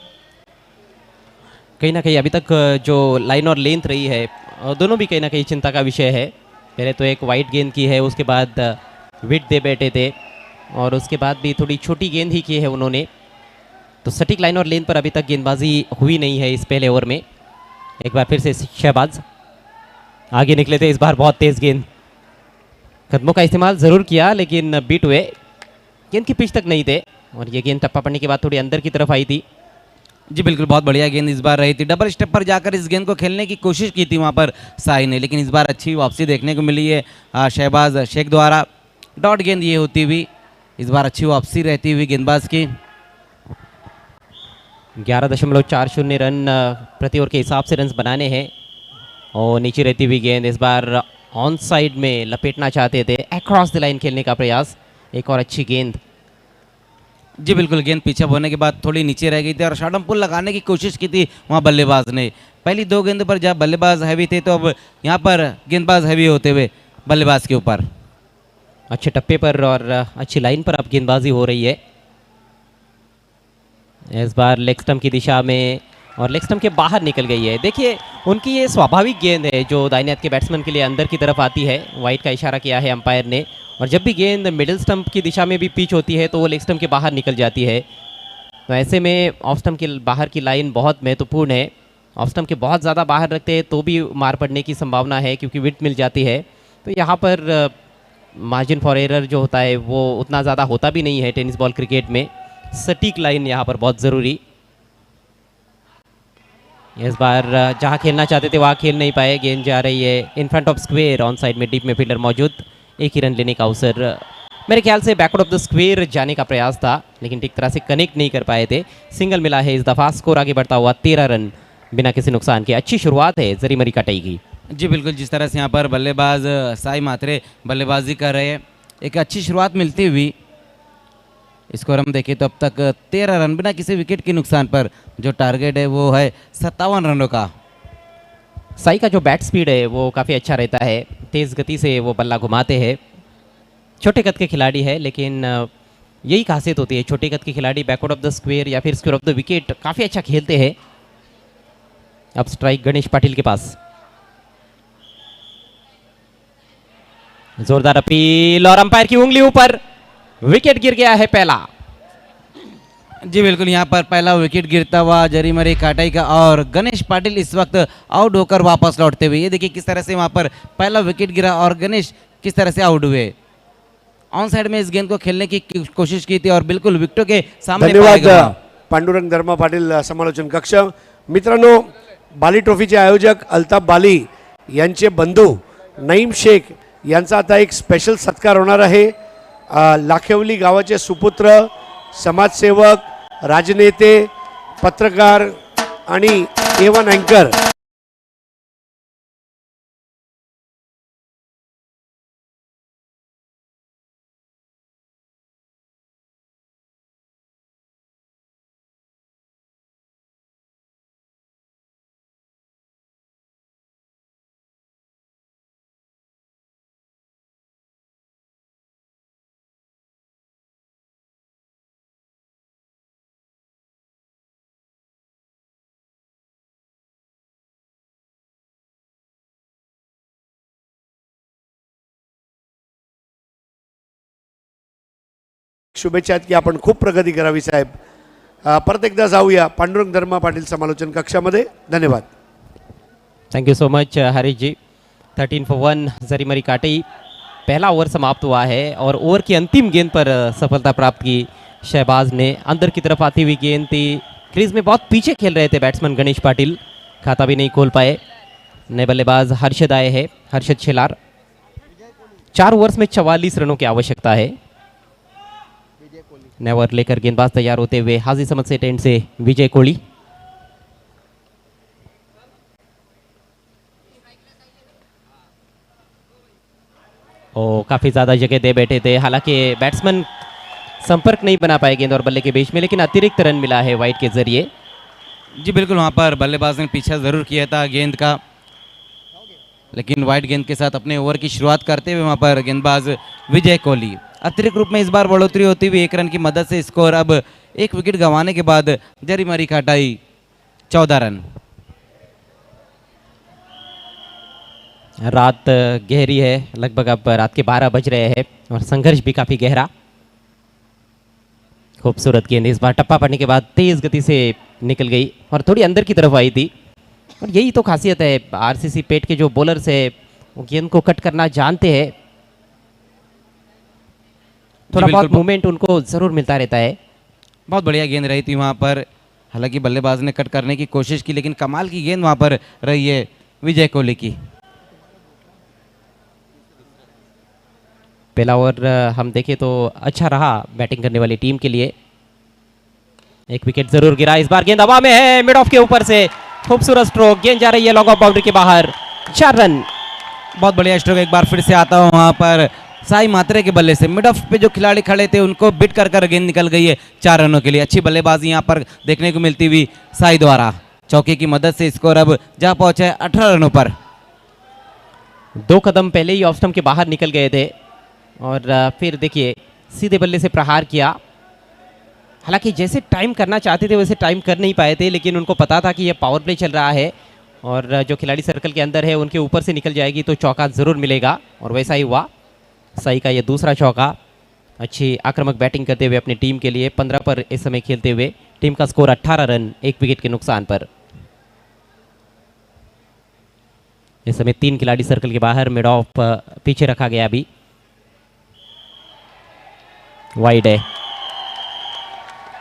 कहीं ना कहीं अभी तक जो लाइन और लेंथ रही है दोनों भी कहीं ना कहीं चिंता का विषय है। पहले तो एक वाइड गेंद की है, उसके बाद विड दे बैठे थे और उसके बाद भी थोड़ी छोटी गेंद ही की है उन्होंने। तो सटीक लाइन और लेंथ पर अभी तक गेंदबाजी हुई नहीं है इस पहले ओवर में। एक बार फिर से शहबाज आगे निकले थे, इस बार बहुत तेज़ गेंद, कदमों का इस्तेमाल ज़रूर किया लेकिन बीट हुए, गेंद की पिच तक नहीं थे और ये गेंद टप्पा पड़ने के बाद थोड़ी अंदर की तरफ आई थी। जी बिल्कुल, बहुत बढ़िया गेंद इस बार रही थी। डबल स्टेप पर जाकर इस गेंद को खेलने की कोशिश की थी वहाँ पर साई ने, लेकिन इस बार अच्छी वापसी देखने को मिली है शहबाज शेख द्वारा। डॉट गेंद ये होती हुई, इस बार अच्छी वापसी रहती हुई गेंदबाज की। 11.40 रन प्रति ओवर के हिसाब से रन बनाने हैं और नीचे रहती हुई गेंद इस बार ऑन साइड में लपेटना चाहते थे, अक्रॉस द लाइन खेलने का प्रयास, एक और अच्छी गेंद। जी बिल्कुल, गेंद पीछे होने के बाद थोड़ी नीचे रह गई थी और शॉर्टम पुल लगाने की कोशिश की थी वहाँ बल्लेबाज ने। पहली 2 गेंदों पर जब बल्लेबाज हैवी थे तो अब यहाँ पर गेंदबाज हैवी होते हुए बल्लेबाज के ऊपर। अच्छे टप्पे पर और अच्छी लाइन पर अब गेंदबाजी हो रही है इस बार लेग स्टंप की दिशा में और लेग स्टंप के बाहर निकल गई है। देखिए उनकी ये स्वाभाविक गेंद है जो दाहिने हाथ के बैट्समैन के लिए अंदर की तरफ आती है। वाइड का इशारा किया है अंपायर ने और जब भी गेंद मिडिल स्टंप की दिशा में भी पिच होती है तो वो लेग स्टंप के बाहर निकल जाती है। तो ऐसे में ऑफ स्टंप के बाहर की लाइन बहुत महत्वपूर्ण है। ऑफ स्टंप के बहुत ज़्यादा बाहर रखते हैं तो भी मार पड़ने की संभावना है क्योंकि विड्थ मिल जाती है। तो यहाँ पर मार्जिन फॉर एरर जो होता है वो उतना ज़्यादा होता भी नहीं है टेनिस बॉल क्रिकेट में। सटीक लाइन यहाँ पर बहुत ज़रूरी। इस बार जहाँ खेलना चाहते थे वहाँ खेल नहीं पाए, गेंद जा रही है in front of square on side में, डीप में फील्डर मौजूद, एक ही रन लेने का अवसर। मेरे ख्याल से बैकवर्ड ऑफ द स्क्वेयर जाने का प्रयास था लेकिन ठीक तरह से कनेक्ट नहीं कर पाए थे। सिंगल मिला है इस दफ़ा, स्कोर आगे बढ़ता हुआ 13 रन बिना किसी नुकसान के। अच्छी शुरुआत है जरीमरी काटई की। जी बिल्कुल, जिस तरह से यहाँ पर बल्लेबाज साई मात्रे बल्लेबाजी कर रहे हैं, एक अच्छी शुरुआत मिलती हुई स्कोर हम देखें तो अब तक 13 रन बिना किसी विकेट के नुकसान पर। जो टारगेट है वो है 57 रनों का। साई का जो बैट स्पीड है वो काफ़ी अच्छा रहता है, तेज़ गति से वो बल्ला घुमाते हैं। छोटे कद के खिलाड़ी है लेकिन यही खासियत होती है, छोटे कद के खिलाड़ी बैकवर्ड ऑफ द स्क्वेयर या फिर स्क्वेयर ऑफ द विकेट काफ़ी अच्छा खेलते हैं। अब स्ट्राइक गणेश पाटिल के पास, जोरदार अपील और अंपायर की उंगली ऊपर, विकेट गिर गया है पहला। जी बिल्कुल, यहाँ पर पहला विकेट गिरता हुआ जरीमरी काटाई का और गणेश पाटिल इस वक्त आउट होकर वापस लौटते हुए। ये देखिए किस तरह से वहाँ पर पहला विकेट गिरा और गणेश किस तरह से आउट हुए। ऑन साइड में इस गेंद को खेलने की कोशिश की थी और बिल्कुल विकेटों के सामने धन्यवाद पांडुरंग धर्मा पाटील समालोचन कक्ष। मित्रांनो, बाली ट्रॉफीचे आयोजक अल्ताफ बाली यांचे बंधू नईम शेख यांचा आता एक स्पेशल सत्कार होणार आहे। लाखेवली गावाचे सुपुत्र, समाजसेवक, राजनेते, पत्रकार आणि A1 अँकर शुभेच्छा आहेत की आपण खूप प्रगती करावी साहेब. परत एकदा जाऊया पांडुरंग धर्मा पाटील समालोचन कक्षामध्ये. धन्यवाद. Thank you so much Harish ji. 13 for 1 Jarimari Katai. पहला ओवर समाप्त हुआ है और ओवर की अंतिम गेंद पर सफलता प्राप्त की शहबाज ने. अंदर की तरफ आती हुई गेंद थी. क्रीज में बहुत पीछे खेल रहे थे बैट्समैन गणेश पाटिल, खाता भी नहीं खोल पाए. नए बल्लेबाज हर्षद आए हैं, हर्षद शेलार. 4 ओवर्स में 44 रनों की आवश्यकता है. नए ओवर लेकर गेंदबाज तैयार होते हुए हाजी समझ से टेंट से विजय कोहली. काफ़ी ज़्यादा जगह दे बैठे थे, हालांकि बैट्समैन संपर्क नहीं बना पाए गेंद और बल्ले के बीच में, लेकिन अतिरिक्त रन मिला है वाइड के जरिए. जी बिल्कुल, वहाँ पर बल्लेबाज ने पीछा ज़रूर किया था गेंद का, लेकिन वाइड गेंद के साथ अपने ओवर की शुरुआत करते हुए वहाँ पर गेंदबाज विजय कोहली. अतिरिक्त रूप में इस बार बढ़ोतरी होती हुई 1 रन की मदद से स्कोर अब 1 विकेट गंवाने के बाद जरीमरी काटाई 14 रन. रात गहरी है, लगभग अब रात के 12 बज रहे हैं और संघर्ष भी काफ़ी गहरा. खूबसूरत गेंद इस बार टप्पा पड़ने के बाद तेज़ गति से निकल गई और थोड़ी अंदर की तरफ आई थी. और यही तो खासियत है आरसीसी पेट के जो बॉलर्स है, वो गेंद को कट करना जानते हैं. थोड़ा बहुत मूवमेंट उनको ज़रूर मिलता रहता है. बहुत बढ़िया गेंद रही थी वहाँ पर, हालांकि बल्लेबाज ने कट करने की कोशिश की, लेकिन कमाल की गेंद वहाँ पर रही है विजय कोहली की. पहला ओवर हम देखें तो अच्छा रहा बैटिंग करने वाली टीम के लिए. 1 विकेट जरूर गिरा. इस बार गेंद हवा में है, मिड ऑफ के ऊपर से खूबसूरत स्ट्रोक. गेंद जा रही है लॉन्ग ऑफ बाउंड्री के बाहर. 4 रन. बहुत बढ़िया स्ट्रोक. एक बार फिर से आता हूँ वहाँ पर साई मात्रे के बल्ले से. मिड ऑफ पे जो खिलाड़ी खड़े थे उनको बिट कर गेंद निकल गई है 4 रनों के लिए. अच्छी बल्लेबाजी यहाँ पर देखने को मिलती हुई साई द्वारा. चौके की मदद से स्कोर अब जा पहुंचा है 18 रनों पर. 2 कदम पहले ही ऑफ स्टंप के बाहर निकल गए थे और फिर देखिए सीधे बल्ले से प्रहार किया. हालांकि जैसे टाइम करना चाहते थे वैसे टाइम कर नहीं पाए थे, लेकिन उनको पता था कि यह पावर प्ले चल रहा है और जो खिलाड़ी सर्कल के अंदर है उनके ऊपर से निकल जाएगी तो चौका ज़रूर मिलेगा, और वैसा ही हुआ. साई का यह दूसरा चौका. अच्छी आक्रामक बैटिंग करते हुए अपनी टीम के लिए 15 पर इस समय खेलते हुए टीम का स्कोर 18 रन 1 विकेट के नुकसान पर. इस समय 3 खिलाड़ी सर्कल के बाहर. मिड ऑफ पीछे रखा गया अभी. वाइड है.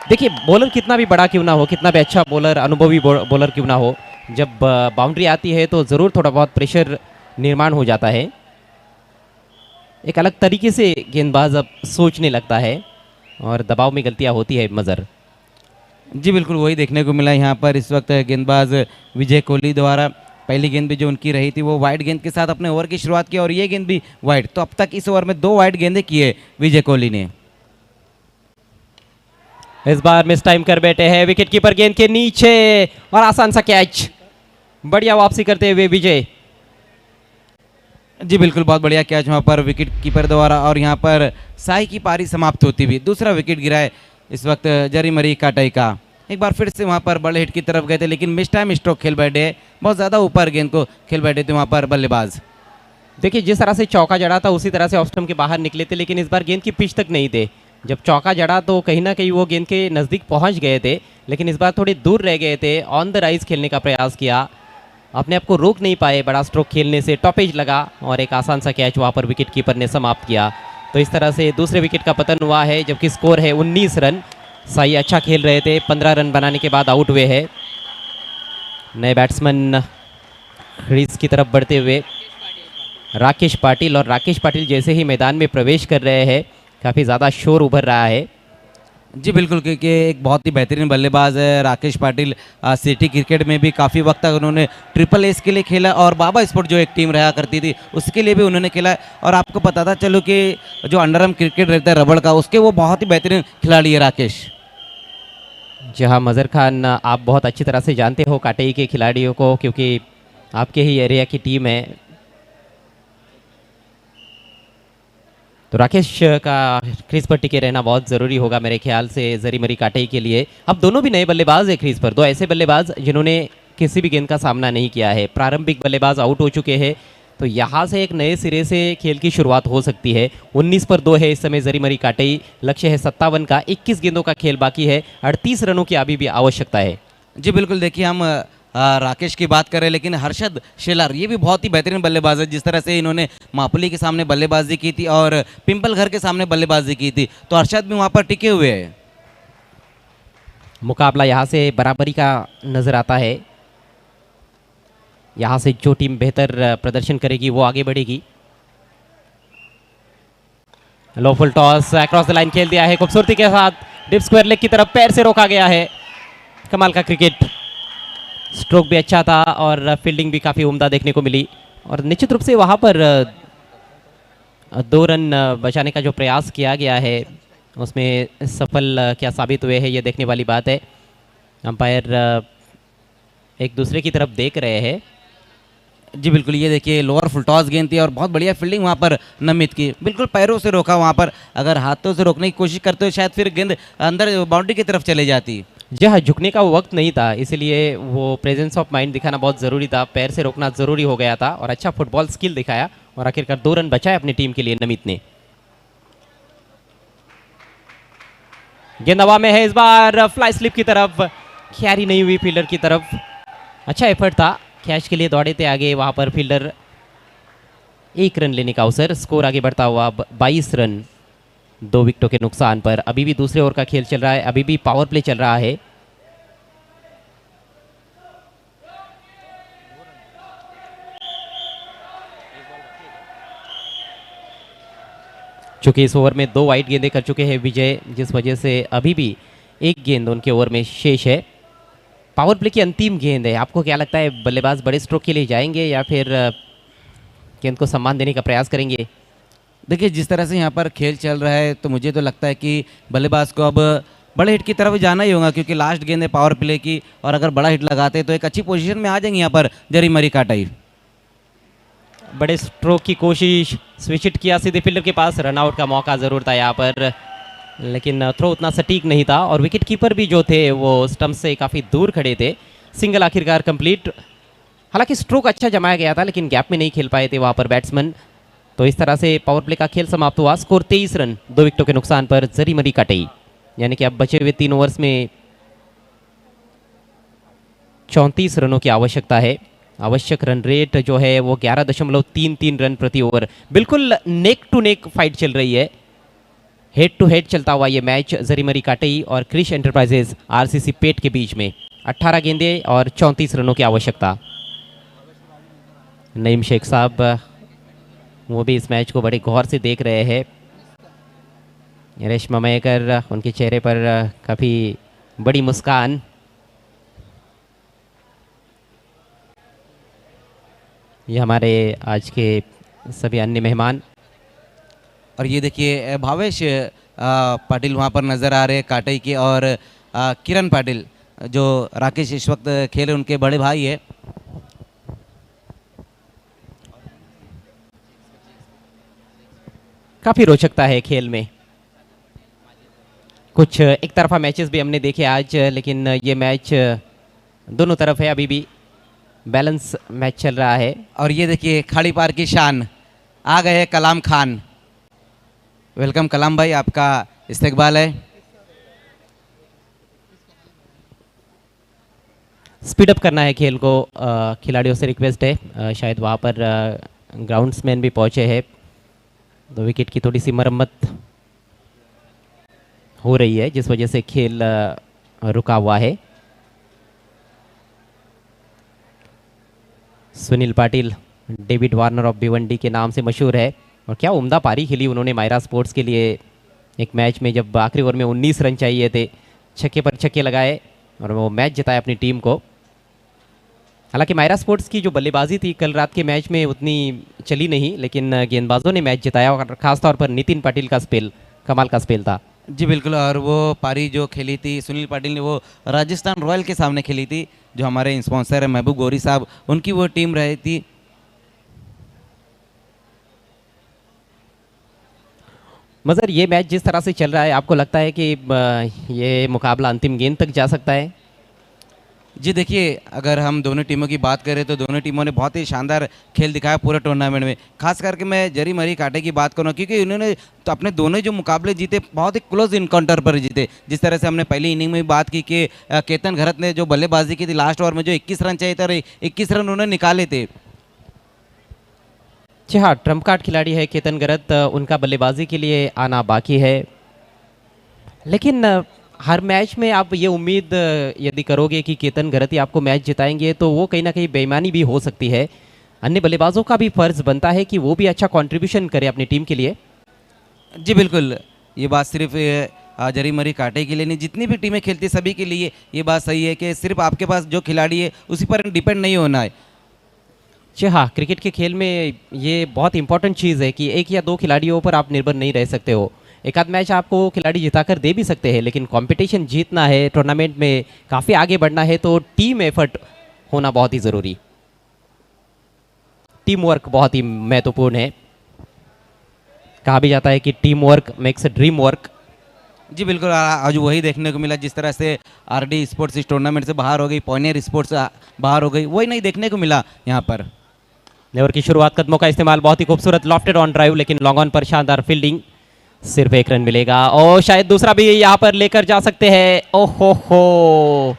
देखिए बॉलर कितना भी बड़ा क्यों ना हो, कितना भी अच्छा बॉलर, अनुभवी बॉलर क्यों ना हो, जब बाउंड्री आती है तो ज़रूर थोड़ा बहुत प्रेशर निर्माण हो जाता है. एक अलग तरीके से गेंदबाज अब सोचने लगता है और दबाव में गलतियां होती है मज़र. जी बिल्कुल, वही देखने को मिला यहाँ पर इस वक्त गेंदबाज विजय कोहली द्वारा. पहली गेंद भी जो उनकी रही थी वो वाइड गेंद के साथ अपने ओवर की शुरुआत की और ये गेंद भी वाइड. तो अब तक इस ओवर में 2 वाइड गेंदें की है विजय कोहली ने. इस बार मिस टाइम कर बैठे हैं. विकेट कीपर गेंद के नीचे और आसान सा कैच. बढ़िया वापसी करते हुए विजय. जी बिल्कुल, बहुत बढ़िया कैच वहाँ पर विकेट कीपर द्वारा. और यहाँ पर साई की पारी समाप्त होती हुई दूसरा विकेट गिरा है इस वक्त जरीमरी काटाई का. एक बार फिर से वहाँ पर बड़े हिट की तरफ गए थे, लेकिन मिस टाइम स्ट्रोक खेल बैठे. बहुत ज़्यादा ऊपर गेंद को खेल बैठे थे वहाँ पर बल्लेबाज. देखिए जिस तरह से चौका जड़ा था उसी तरह से ऑफ स्टंप के बाहर निकले थे, लेकिन इस बार गेंद की पिच तक नहीं थे. जब चौका जड़ा तो कहीं ना कहीं वो गेंद के नज़दीक पहुंच गए थे, लेकिन इस बार थोड़े दूर रह गए थे. ऑन द राइज खेलने का प्रयास किया, अपने आप को रोक नहीं पाए बड़ा स्ट्रोक खेलने से. टॉपेज लगा और एक आसान सा कैच वहाँ पर विकेट कीपर ने समाप्त किया. तो इस तरह से दूसरे विकेट का पतन हुआ है, जबकि स्कोर है 19 रन. साई अच्छा खेल रहे थे, 15 रन बनाने के बाद आउट हुए हैं. नए बैट्समैन क्रीज की तरफ बढ़ते हुए राकेश पाटिल, और राकेश पाटिल जैसे ही मैदान में प्रवेश कर रहे हैं काफ़ी ज़्यादा शोर उभर रहा है. जी बिल्कुल, क्योंकि एक बहुत ही बेहतरीन बल्लेबाज है राकेश पाटिल. सिटी क्रिकेट में भी काफ़ी वक्त तक उन्होंने ट्रिपल एस के लिए खेला और बाबा स्पोर्ट जो एक टीम रहा करती थी उसके लिए भी उन्होंने खेला. और आपको पता था चलो कि जो अंडरआर्म क्रिकेट रहता है रबड़ का, उसके वो बहुत ही बेहतरीन खिलाड़ी है राकेश. जहाँ मज़र खान आप बहुत अच्छी तरह से जानते हो काटेई के खिलाड़ियों को, क्योंकि आपके ही एरिया की टीम है. तो राकेश का क्रीज पर टिके रहना बहुत ज़रूरी होगा मेरे ख्याल से जरीमरी काटेई के लिए. अब दोनों भी नए बल्लेबाज है क्रीज पर, 2 ऐसे बल्लेबाज जिन्होंने किसी भी गेंद का सामना नहीं किया है. प्रारंभिक बल्लेबाज आउट हो चुके हैं, तो यहाँ से एक नए सिरे से खेल की शुरुआत हो सकती है। 19 पर 2 है इस समय जरीमरी काटई, लक्ष्य है 57 का, 21 गेंदों का खेल बाकी है, 38 रनों की अभी भी आवश्यकता है। जी बिल्कुल, देखिए हम राकेश की बात करें, लेकिन हर्षद शेलार ये भी बहुत ही बेहतरीन बल्लेबाज है। जिस तरह से इन्होंने मापुली के सामने बल्लेबाजी की थी और पिंपल घर के सामने बल्लेबाजी की थी, तो हर्षद भी वहाँ पर टिके हुए हैं। मुकाबला यहाँ से बराबरी का नजर आता है। यहाँ से जो टीम बेहतर प्रदर्शन करेगी वो आगे बढ़ेगी। Low full toss across the line खेल दिया है खूबसूरती के साथ, डिप स्क्वायर लेग की तरफ पैर से रोका गया है। कमाल का क्रिकेट, स्ट्रोक भी अच्छा था और फील्डिंग भी काफ़ी उम्दा देखने को मिली, और निश्चित रूप से वहाँ पर 2 रन बचाने का जो प्रयास किया गया है उसमें सफल क्या साबित हुए हैं ये देखने वाली बात है। अंपायर एक दूसरे की तरफ देख रहे हैं। जी बिल्कुल, ये देखिए लोअर फुल टॉस गेंद थी और बहुत बढ़िया फील्डिंग वहाँ पर नमित की, बिल्कुल पैरों से रोका वहाँ पर। अगर हाथों से रोकने की कोशिश करते हो शायद फिर गेंद अंदर बाउंड्री की तरफ चले जाती। जी हाँ, झुकने का वो वक्त नहीं था, इसलिए वो प्रेजेंस ऑफ माइंड दिखाना बहुत ज़रूरी था, पैर से रोकना ज़रूरी हो गया था, और अच्छा फुटबॉल स्किल दिखाया और आखिरकार 2 रन बचाए अपनी टीम के लिए नमित ने। गेंद हवा में है इस बार, फ्लाई स्लिप की तरफ, कैरी नहीं हुई फील्डर की तरफ। अच्छा एफर्ट था, कैच के लिए दौड़े थे आगे, वहाँ पर फील्डर 1 रन लेने का अवसर। स्कोर आगे बढ़ता हुआ 22 रन 2 विकेटों के नुकसान पर। अभी भी दूसरे ओवर का खेल चल रहा है, अभी भी पावर प्ले चल रहा है। चूंकि इस ओवर में 2 वाइड गेंदें कर चुके हैं विजय, जिस वजह से अभी भी 1 गेंद उनके ओवर में शेष है। पावर प्ले की अंतिम गेंद है, आपको क्या लगता है बल्लेबाज बड़े स्ट्रोक के लिए जाएंगे या फिर गेंद को सम्मान देने का प्रयास करेंगे? देखिए जिस तरह से यहाँ पर खेल चल रहा है तो मुझे तो लगता है कि बल्लेबाज को अब बड़े हिट की तरफ जाना ही होगा, क्योंकि लास्ट गेंद है पावर प्ले की, और अगर बड़ा हिट लगाते तो एक अच्छी पोजीशन में आ जाएंगे यहाँ पर जरीमरी काटई। बड़े स्ट्रोक की कोशिश, स्विच हिट किया सीधे फील्डर के पास, रनआउट का मौका ज़रूर था यहाँ पर, लेकिन थ्रो उतना सटीक नहीं था, और विकेट कीपर भी जो थे वो स्टंप से काफ़ी दूर खड़े थे। सिंगल आखिरकार कंप्लीट, हालांकि स्ट्रोक अच्छा जमाया गया था लेकिन गैप में नहीं खेल पाए थे वहाँ पर बैट्समैन। तो इस तरह से पावर प्ले का खेल समाप्त हुआ। स्कोर 23 रन 2 विकेटों के नुकसान पर जरीमरी काटई, यानी कि अब बचे हुए 3 ओवर्स में 34 रनों की आवश्यकता है। आवश्यक रन रेट जो है वो 11.33 रन प्रति ओवर। बिल्कुल नेक टू नेक फाइट चल रही है, हेड टू हेड चलता हुआ ये मैच जरीमरी काटई और क्रिश एंटरप्राइजेज आरसीसी पेट के बीच में। 18 गेंदें और 34 रनों की आवश्यकता। नईम शेख साहब वो भी इस मैच को बड़े गौर से देख रहे हैं। रेशमा मयकर, उनके चेहरे पर काफ़ी बड़ी मुस्कान। ये हमारे आज के सभी अन्य मेहमान। और ये देखिए भावेश पाटिल वहाँ पर नज़र आ रहे हैं काटई के, और किरण पाटिल जो राकेश इस वक्त खेले उनके बड़े भाई है। काफ़ी रोचकता है खेल में। कुछ एक तरफा मैचेस भी हमने देखे आज, लेकिन ये मैच दोनों तरफ है, अभी भी बैलेंस मैच चल रहा है। और ये देखिए खाड़ी पार की शान, आ गए कलाम खान। वेलकम कलाम भाई, आपका इस्तकबाल है। स्पीड अप करना है खेल को, खिलाड़ियों से रिक्वेस्ट है। शायद वहाँ पर ग्राउंड्समैन भी पहुँचे हैं, तो विकेट की थोड़ी सी मरम्मत हो रही है जिस वजह से खेल रुका हुआ है। Sunil Patil David Warner of Bhiwandi के नाम से मशहूर है, और क्या उम्दा पारी खेली उन्होंने मायरा स्पोर्ट्स के लिए एक मैच में, जब आखिरी ओवर में 19 रन चाहिए थे, छक्के पर छक्के लगाए और वो मैच जिताया अपनी टीम को। हालांकि मायरा स्पोर्ट्स की जो बल्लेबाजी थी कल रात के मैच में उतनी चली नहीं, लेकिन गेंदबाजों ने मैच जिताया, और खासतौर पर नितिन पाटिल का स्पेल कमाल का स्पेल था। जी बिल्कुल, और वो पारी जो खेली थी सुनील पाटिल ने, वो राजस्थान रॉयल के सामने खेली थी, जो हमारे स्पॉन्सर है महबूब गौरी साहब, उनकी वो टीम रही थी। मगर ये मैच जिस तरह से चल रहा है, आपको लगता है कि ये मुकाबला अंतिम गेंद तक जा सकता है? जी देखिए, अगर हम दोनों टीमों की बात करें तो दोनों टीमों ने बहुत ही शानदार खेल दिखाया पूरे टूर्नामेंट में। खास करके मैं जरी मरी कांटे की बात करूँ क्योंकि उन्होंने तो अपने दोनों जो मुकाबले जीते बहुत ही क्लोज इनकाउंटर पर जीते। जिस तरह से हमने पहली इनिंग में भी बात की कि केतन घरत ने जो बल्लेबाजी की थी लास्ट ओवर में जो 21 रन चाहिए थे और 21 रन उन्होंने निकाले थे। जी हाँ, ट्रम्प कार्ड खिलाड़ी है केतन गरत, उनका बल्लेबाजी के लिए आना बाकी है। लेकिन हर मैच में आप ये उम्मीद यदि करोगे कि केतन गरत ही आपको मैच जिताएंगे तो वो कहीं ना कहीं बेईमानी भी हो सकती है। अन्य बल्लेबाजों का भी फर्ज बनता है कि वो भी अच्छा कंट्रीब्यूशन करे अपनी टीम के लिए। जी बिल्कुल, ये बात सिर्फ जरी मरी कांटे के लिए नहीं, जितनी भी टीमें खेलती सभी के लिए ये बात सही है कि सिर्फ आपके पास जो खिलाड़ी है उसी पर डिपेंड नहीं होना है। जी हाँ, क्रिकेट के खेल में ये बहुत इंपॉर्टेंट चीज़ है कि एक या दो खिलाड़ियों पर आप निर्भर नहीं रह सकते हो। एक आध मैच आपको खिलाड़ी जिताकर दे भी सकते हैं, लेकिन कंपटीशन जीतना है, टूर्नामेंट में काफ़ी आगे बढ़ना है तो टीम एफर्ट होना बहुत ही ज़रूरी। टीम वर्क बहुत ही महत्वपूर्ण है। कहा भी जाता है कि team work makes a dream work. जी बिल्कुल, आज वही देखने को मिला जिस तरह से आरडी स्पोर्ट्स इस टूर्नामेंट से बाहर हो गई, पॉनियर स्पोर्ट्स बाहर हो गई, वही नहीं देखने को मिला यहाँ पर। लेवर की शुरुआत, कदमों का इस्तेमाल, बहुत ही खूबसूरत लॉफ्टेड ऑन ड्राइव, लेकिन लॉन्ग ऑन पर शानदार फील्डिंग। सिर्फ एक रन मिलेगा और शायद दूसरा भी यहाँ पर लेकर जा सकते हैं। ओहो हो,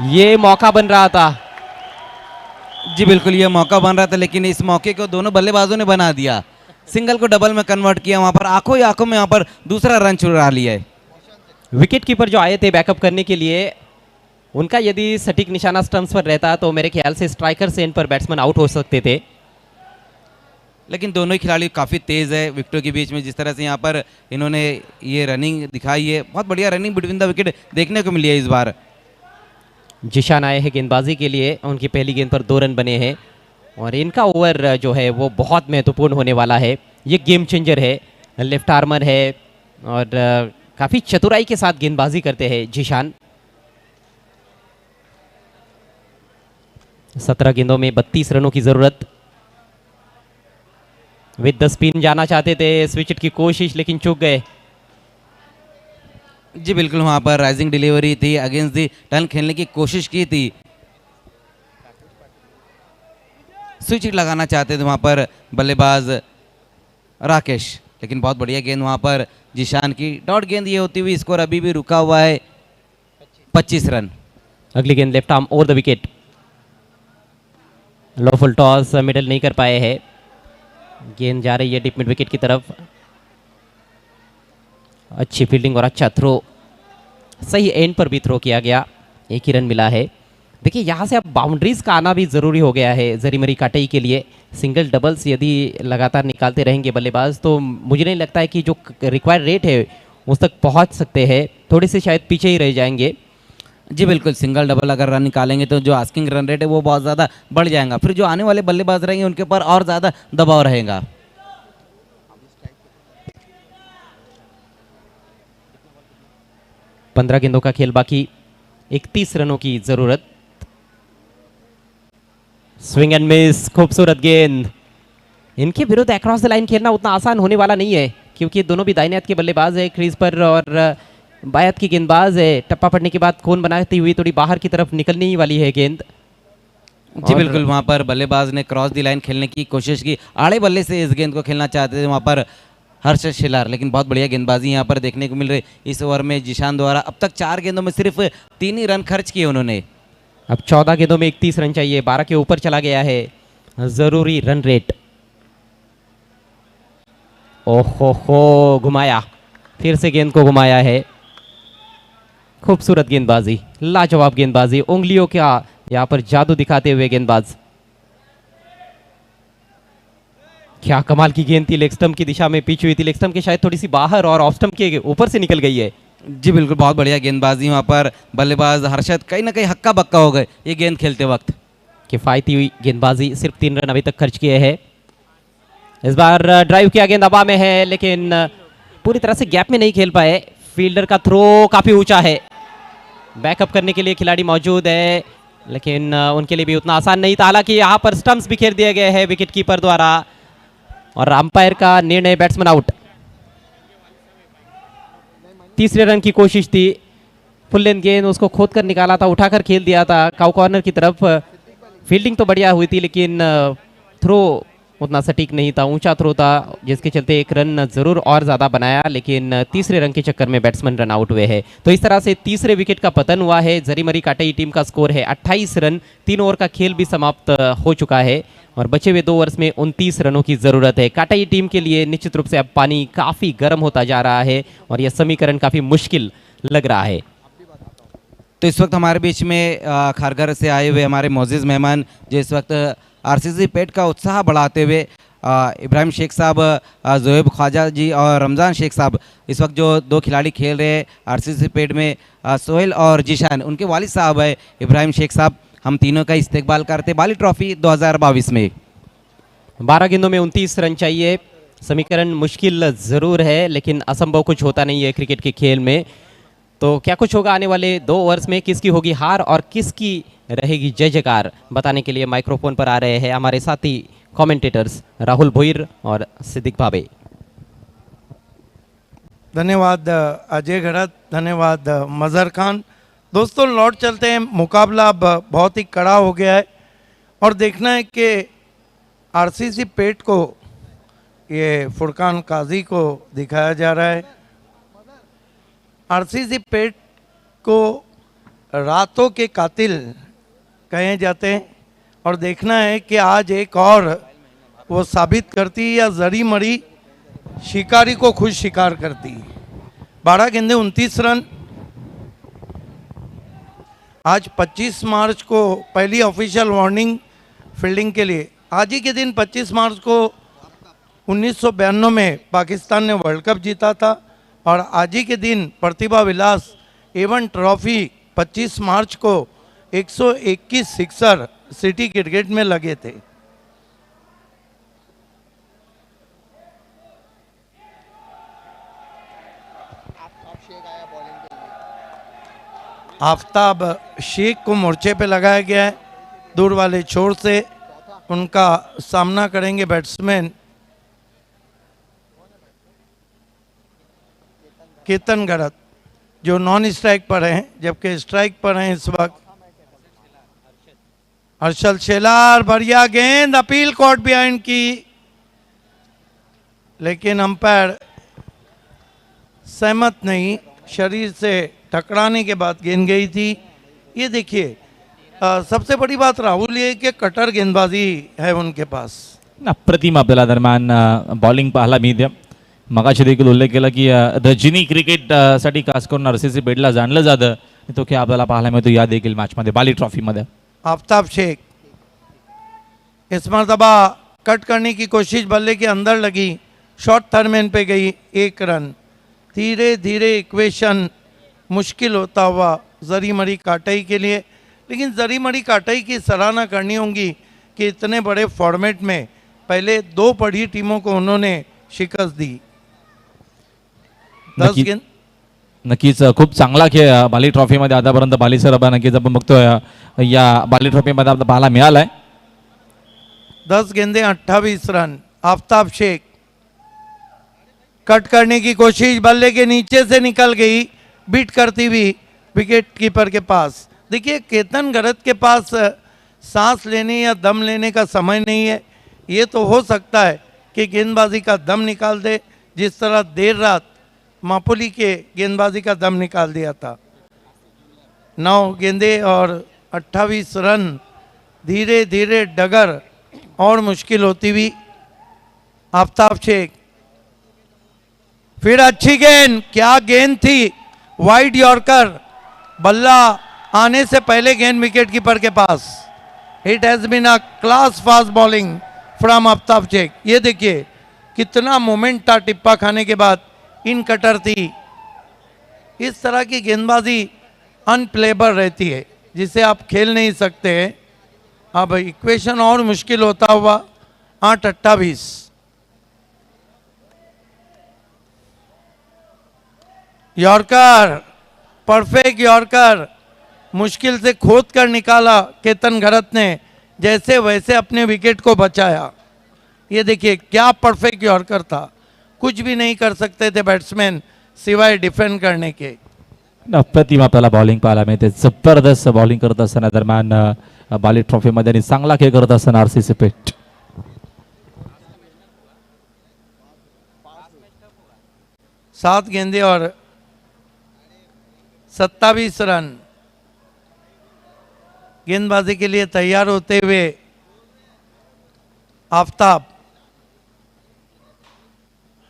ये मौका बन रहा था। जी बिल्कुल, ये मौका बन रहा था लेकिन इस मौके को दोनों बल्लेबाजों ने बना दिया। सिंगल को डबल में कन्वर्ट किया, वहां पर आंखों ही आंखों में यहाँ पर दूसरा रन चुरा लिया है। विकेट कीपर जो आए थे बैकअप करने के लिए, उनका यदि सटीक निशाना स्टंप्स पर रहता तो मेरे ख्याल से स्ट्राइकर से इन पर बैट्समैन आउट हो सकते थे। लेकिन दोनों ही खिलाड़ी काफ़ी तेज़ है विकेटों के बीच में। जिस तरह से यहाँ पर इन्होंने ये रनिंग दिखाई है, बहुत बढ़िया रनिंग बिटवीन द विकेट देखने को मिली है इस बार। जिशान आए हैं गेंदबाजी के लिए, उनकी पहली गेंद पर 2 रन बने हैं और इनका ओवर जो है वो बहुत महत्वपूर्ण होने वाला है। ये गेम चेंजर है, लेफ्ट आर्मर है और काफ़ी चतुराई के साथ गेंदबाजी करते हैं जिशान। 17 गेंदों में 32 रनों की ज़रूरत। विद द स्पिन जाना चाहते थे, स्विच की कोशिश लेकिन चूक गए। जी बिल्कुल, वहाँ पर राइजिंग डिलीवरी थी, अगेंस्ट दी टर्न खेलने की कोशिश की थी, स्विच लगाना चाहते थे वहाँ पर बल्लेबाज राकेश, लेकिन बहुत बढ़िया गेंद वहाँ पर जिशान की। डॉट गेंद ये होती हुई स्कोर अभी भी रुका हुआ है 25 रन। अगली गेंद left arm over the wicket. Low full toss, middle नहीं कर पाए हैं। गेंद जा रही है डीप मिड विकेट की तरफ। अच्छी फील्डिंग और अच्छा थ्रो, सही एंड पर भी थ्रो किया गया, एक ही रन मिला है। देखिए यहाँ से अब बाउंड्रीज का आना भी ज़रूरी हो गया है जरी मरी काटई के लिए। सिंगल डबल्स यदि लगातार निकालते रहेंगे बल्लेबाज तो मुझे नहीं लगता है कि जो रिक्वायर्ड रेट है उस तक पहुँच सकते हैं, थोड़े से शायद पीछे ही रह जाएंगे। जी बिल्कुल, सिंगल डबल अगर रन निकालेंगे तो जो आस्किंग रन रेट है वो बहुत ज़्यादा बढ़ जाएगा, फिर जो आने वाले बल्लेबाज रहेंगे उनके ऊपर और ज़्यादा दबाव रहेगा। पंद्रह गेंदों का खेल बाकी, 31 रनों की जरूरत। स्विंग एंड मिस, खूबसूरत गेंद। इनके विरुद्ध अक्रॉस द लाइन खेलना उतना आसान होने वाला नहीं है क्योंकि दोनों भी दाहिने हाथ के बल्लेबाज है क्रीज पर और बाएं हाथ की गेंदबाज है। टप्पा पड़ने के बाद कोन बनाती हुई थोड़ी बाहर की तरफ निकलने ही वाली है गेंद। जी बिल्कुल, वहाँ पर बल्लेबाज ने क्रॉस दी लाइन खेलने की कोशिश की, आड़े बल्ले से इस गेंद को खेलना चाहते थे वहाँ पर हर्षद शिलार, लेकिन बहुत बढ़िया गेंदबाजी यहाँ पर देखने को मिल रही इस ओवर में जिशान द्वारा। अब तक 4 गेंदों में सिर्फ 3 ही रन खर्च किए उन्होंने। अब 14 गेंदों में 31 रन चाहिए, 12 के ऊपर चला गया है जरूरी रन रेट। ओहो हो, घुमाया, फिर से गेंद को घुमाया है। खूबसूरत गेंदबाजी, लाजवाब गेंदबाजी, उंगलियों का यहाँ पर जादू दिखाते हुए गेंदबाज। क्या कमाल की गेंद थी, लेग स्टंप की दिशा में पिच हुई थी, लेग स्टंप के शायद थोड़ी सी बाहर और ऑफ स्टंप के ऊपर से निकल गई है। जी बिल्कुल, बहुत बढ़िया गेंदबाजी वहाँ पर बल्लेबाज हर्षद कहीं ना कहीं हक्का बक्का हो गए ये गेंद खेलते वक्त। किफायती हुई गेंदबाजी, सिर्फ 3 रन अभी तक खर्च किए हैं। इस बार ड्राइव किया, गेंद हवा में है लेकिन पूरी तरह से गैप में नहीं खेल पाए। फील्डर का थ्रो काफी ऊंचा है, बैकअप करने के लिए खिलाड़ी मौजूद है लेकिन उनके लिए भी उतना आसान नहीं था। हालांकि यहाँ पर स्टंप्स बिखेर दिए गए हैं विकेट कीपर द्वारा और अंपायर का निर्णय बैट्समैन आउट। तीसरे रन की कोशिश थी, फुल लेंथ गेंद उसको खोद कर निकाला था, उठाकर खेल दिया था काउ कॉर्नर की तरफ। फील्डिंग तो बढ़िया हुई थी लेकिन थ्रो उतना सटीक नहीं था, ऊंचा थ्रो था, जिसके चलते एक रन जरूर और ज़्यादा बनाया, लेकिन तीसरे रन के चक्कर में बैट्समैन रन आउट हुए हैं। तो इस तरह से तीसरे विकेट का पतन हुआ है। जरीमरी काटई टीम का स्कोर है 28 रन। 3 ओवर का खेल भी समाप्त हो चुका है और बचे हुए 2 ओवर्स में 29 रनों की ज़रूरत है। काटई टीम के लिए निश्चित रूप से अब पानी काफ़ी गर्म होता जा रहा है और यह समीकरण काफ़ी मुश्किल लग रहा है। तो इस वक्त हमारे बीच में खारघर से आए हुए हमारे मोअज़्ज़िज़ मेहमान जो इस वक्त आरसीसी पेट का उत्साह बढ़ाते हुए इब्राहिम शेख साहब, ज़ोएब ख्वाजा जी और रमज़ान शेख साहब, इस वक्त जो 2 खिलाड़ी खेल रहे हैं आरसीसी पेट में, सोहेल और जीशान, उनके वालिद साहब है इब्राहिम शेख साहब, हम तीनों का इस्तेकबाल करते बाली ट्रॉफी 2022 में। 12 गेंदों में 29 रन चाहिए। समीकरण मुश्किल ज़रूर है लेकिन असंभव कुछ होता नहीं है क्रिकेट के खेल में। तो क्या कुछ होगा आने वाले 2 ओवर्स में, किसकी होगी हार और किसकी रहेगी जय जयकार, बताने के लिए माइक्रोफोन पर आ रहे हैं हमारे साथी कमेंटेटर्स राहुल भोईर और सिद्दीक भावे। धन्यवाद अजय घड़त, धन्यवाद मज़हर खान। दोस्तों लौट चलते हैं, मुकाबला अब बहुत ही कड़ा हो गया है और देखना है कि आरसीसी पेट को, ये फुरकान काजी को दिखाया जा रहा है। आरसीसी पेट को रातों के कातिल कहे जाते हैं और देखना है कि आज एक और वो साबित करती है या जरी मरी शिकारी को खुद शिकार करती। 12 गेंदे 29 रन। आज 25 मार्च को पहली ऑफिशियल वार्निंग फील्डिंग के लिए। आज ही के दिन 25 मार्च को 1992 में पाकिस्तान ने वर्ल्ड कप जीता था और आज ही के दिन प्रतिभा विलास एवन ट्रॉफी 25 मार्च को 121 सिक्सर सिटी क्रिकेट में लगे थे। आफ्ताब शेख को मोर्चे पे लगाया गया है। दूर वाले छोर से उनका सामना करेंगे बैट्समैन केतन गढ़त, जो नॉन स्ट्राइक पर हैं, जबकि स्ट्राइक पर हैं इस वक्त हर्षल शेलार। बढ़िया गेंद, अपील कोर्ट बिहाइंड की, लेकिन अंपायर सहमत नहीं, शरीर से टकराने के बाद गेंद गई थी। ये देखिए सबसे बड़ी बात राहुल ये कि कटर गेंदबाजी है उनके पास। अप्रतिम आपल्याला दरम्यान बॉलिंग पाहायला मिळते. मगाशी देखील उल्लेख केला की रजनी क्रिकेट साठी खास करून आरसीसी पेटला जाणलं जातं, तो खेळ आपल्याला पाहायला मिळतो या देखील मॅचमध्ये बाली ट्रॉफीमध्ये. आफ्ताब शेख इस मरतबा कट करने की कोशिश बल्ले के अंदर लगी, शॉर्ट थर्मेन पे गई, 1 रन। धीरे धीरे इक्वेशन मुश्किल होता हुआ जरी मरी काटई के लिए, लेकिन जरी मरी काटई की सराहना करनी होगी कि इतने बड़े फॉर्मेट में पहले 2 बड़ी टीमों को उन्होंने शिकस्त दी। 10 गेंद नक्कीच खूप चांगला खेळ बाली ट्रॉफीमध्ये आतापर्यंत बाली सर नक्कीच आपण बघतोय या बाली ट्रॉफीमध्ये आपल्याला पाहायला मिळालाय. 10 गेंदे 28 रन। आफ्ताब शेख कट करने की कोशिश, बल्ले के नीचे से निकल गई, बीट करती हुई विकेट कीपर के पास। देखिए केतन गढ़त के पास सांस लेने या दम लेने का समय नहीं है। ये तो हो सकता है कि गेंदबाजी का दम निकाल दे, जिस तरह देर रात मापुली के गेंदबाजी का दम निकाल दिया था। 9 गेंदे और 28 रन। धीरे धीरे डगर और मुश्किल होती हुई। आफ्ताब शेख फिर अच्छी गेंद, क्या गेंद थी, वाइड यॉर्कर, बल्ला आने से पहले गेंद विकेट कीपर के पास। It has been a class fast bowling from Aftab Shaikh. ये देखिए कितना मोमेंट था टिप्पा खाने के बाद, इन कटर थी। इस तरह की गेंदबाजी अनप्लेबल रहती है, जिसे आप खेल नहीं सकते हैं। अब इक्वेशन और मुश्किल होता हुआ 8-28। यॉर्कर, परफेक्ट यॉर्कर, मुश्किल से खोद कर निकाला केतन गढ़त ने, जैसे वैसे अपने विकेट को बचाया। ये देखिए क्या परफेक्ट यॉर्कर था, कुछ भी नहीं कर सकते थे बैट्समैन सिवाय डिफेंड करने के। अप्रतिम आपल्याला बॉलिंग पाहायला मिळते. जबरदस्त बॉलिंग करत असताना दरम्यान बाली ट्रॉफीमध्ये आणि चांगला खेळ करत असताना आरसीसी पेठ. 7 गेंदे और 27 रन. गेंदबाजी के लिए तैयार होते हुए Aftab.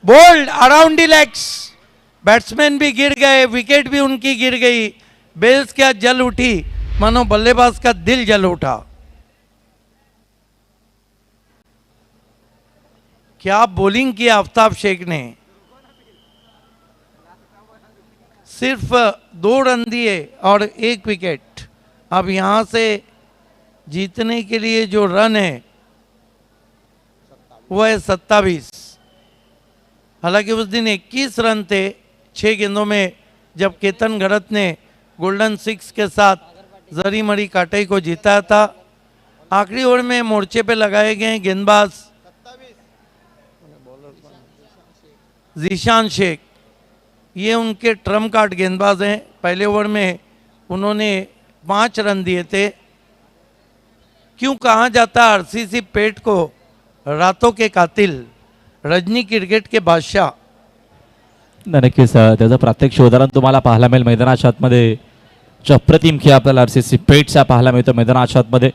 Bowled around the legs. Batsman भी गिर गए, विकेट भी उनकी गिर गई. बेल्स क्या जल उठी, मानो बल्लेबाज का दिल जल उठा. क्या बॉलिंग की आफ्ताब शेख ने. सिर्फ 2 रन दिए और 1 विकेट. अब यहाँ से जीतने के लिए जो रन है वो है 27. हालांकि उस दिन 21 रन थे 6 गेंदों में, जब केतन घरत ने गोल्डन 6 के साथ जरी मरी काटे को जीता था. आखिरी ओवर में मोर्चे पे लगाए गए गेंदबाज जीशान शेख, ये उनके ट्रम्प कार्ड गेंदबाज हैं. पहले ओवर में उन्होंने 5 रन दिए थे. क्यों कहा जाता है आरसीसी पेठ को रातों के कातिल, रजनी क्रिकेट के बादशाह. नक्कीच त्याचं प्रात्यक्षिक उदाहरण तुम्हाला पाहायला मिळेल मैदानाच्या आतमध्ये. अप्रतिम खेळ आपल्याला आरसीसी पेठचा पाहायला मिळतो मैदानाच्या आतमध्ये.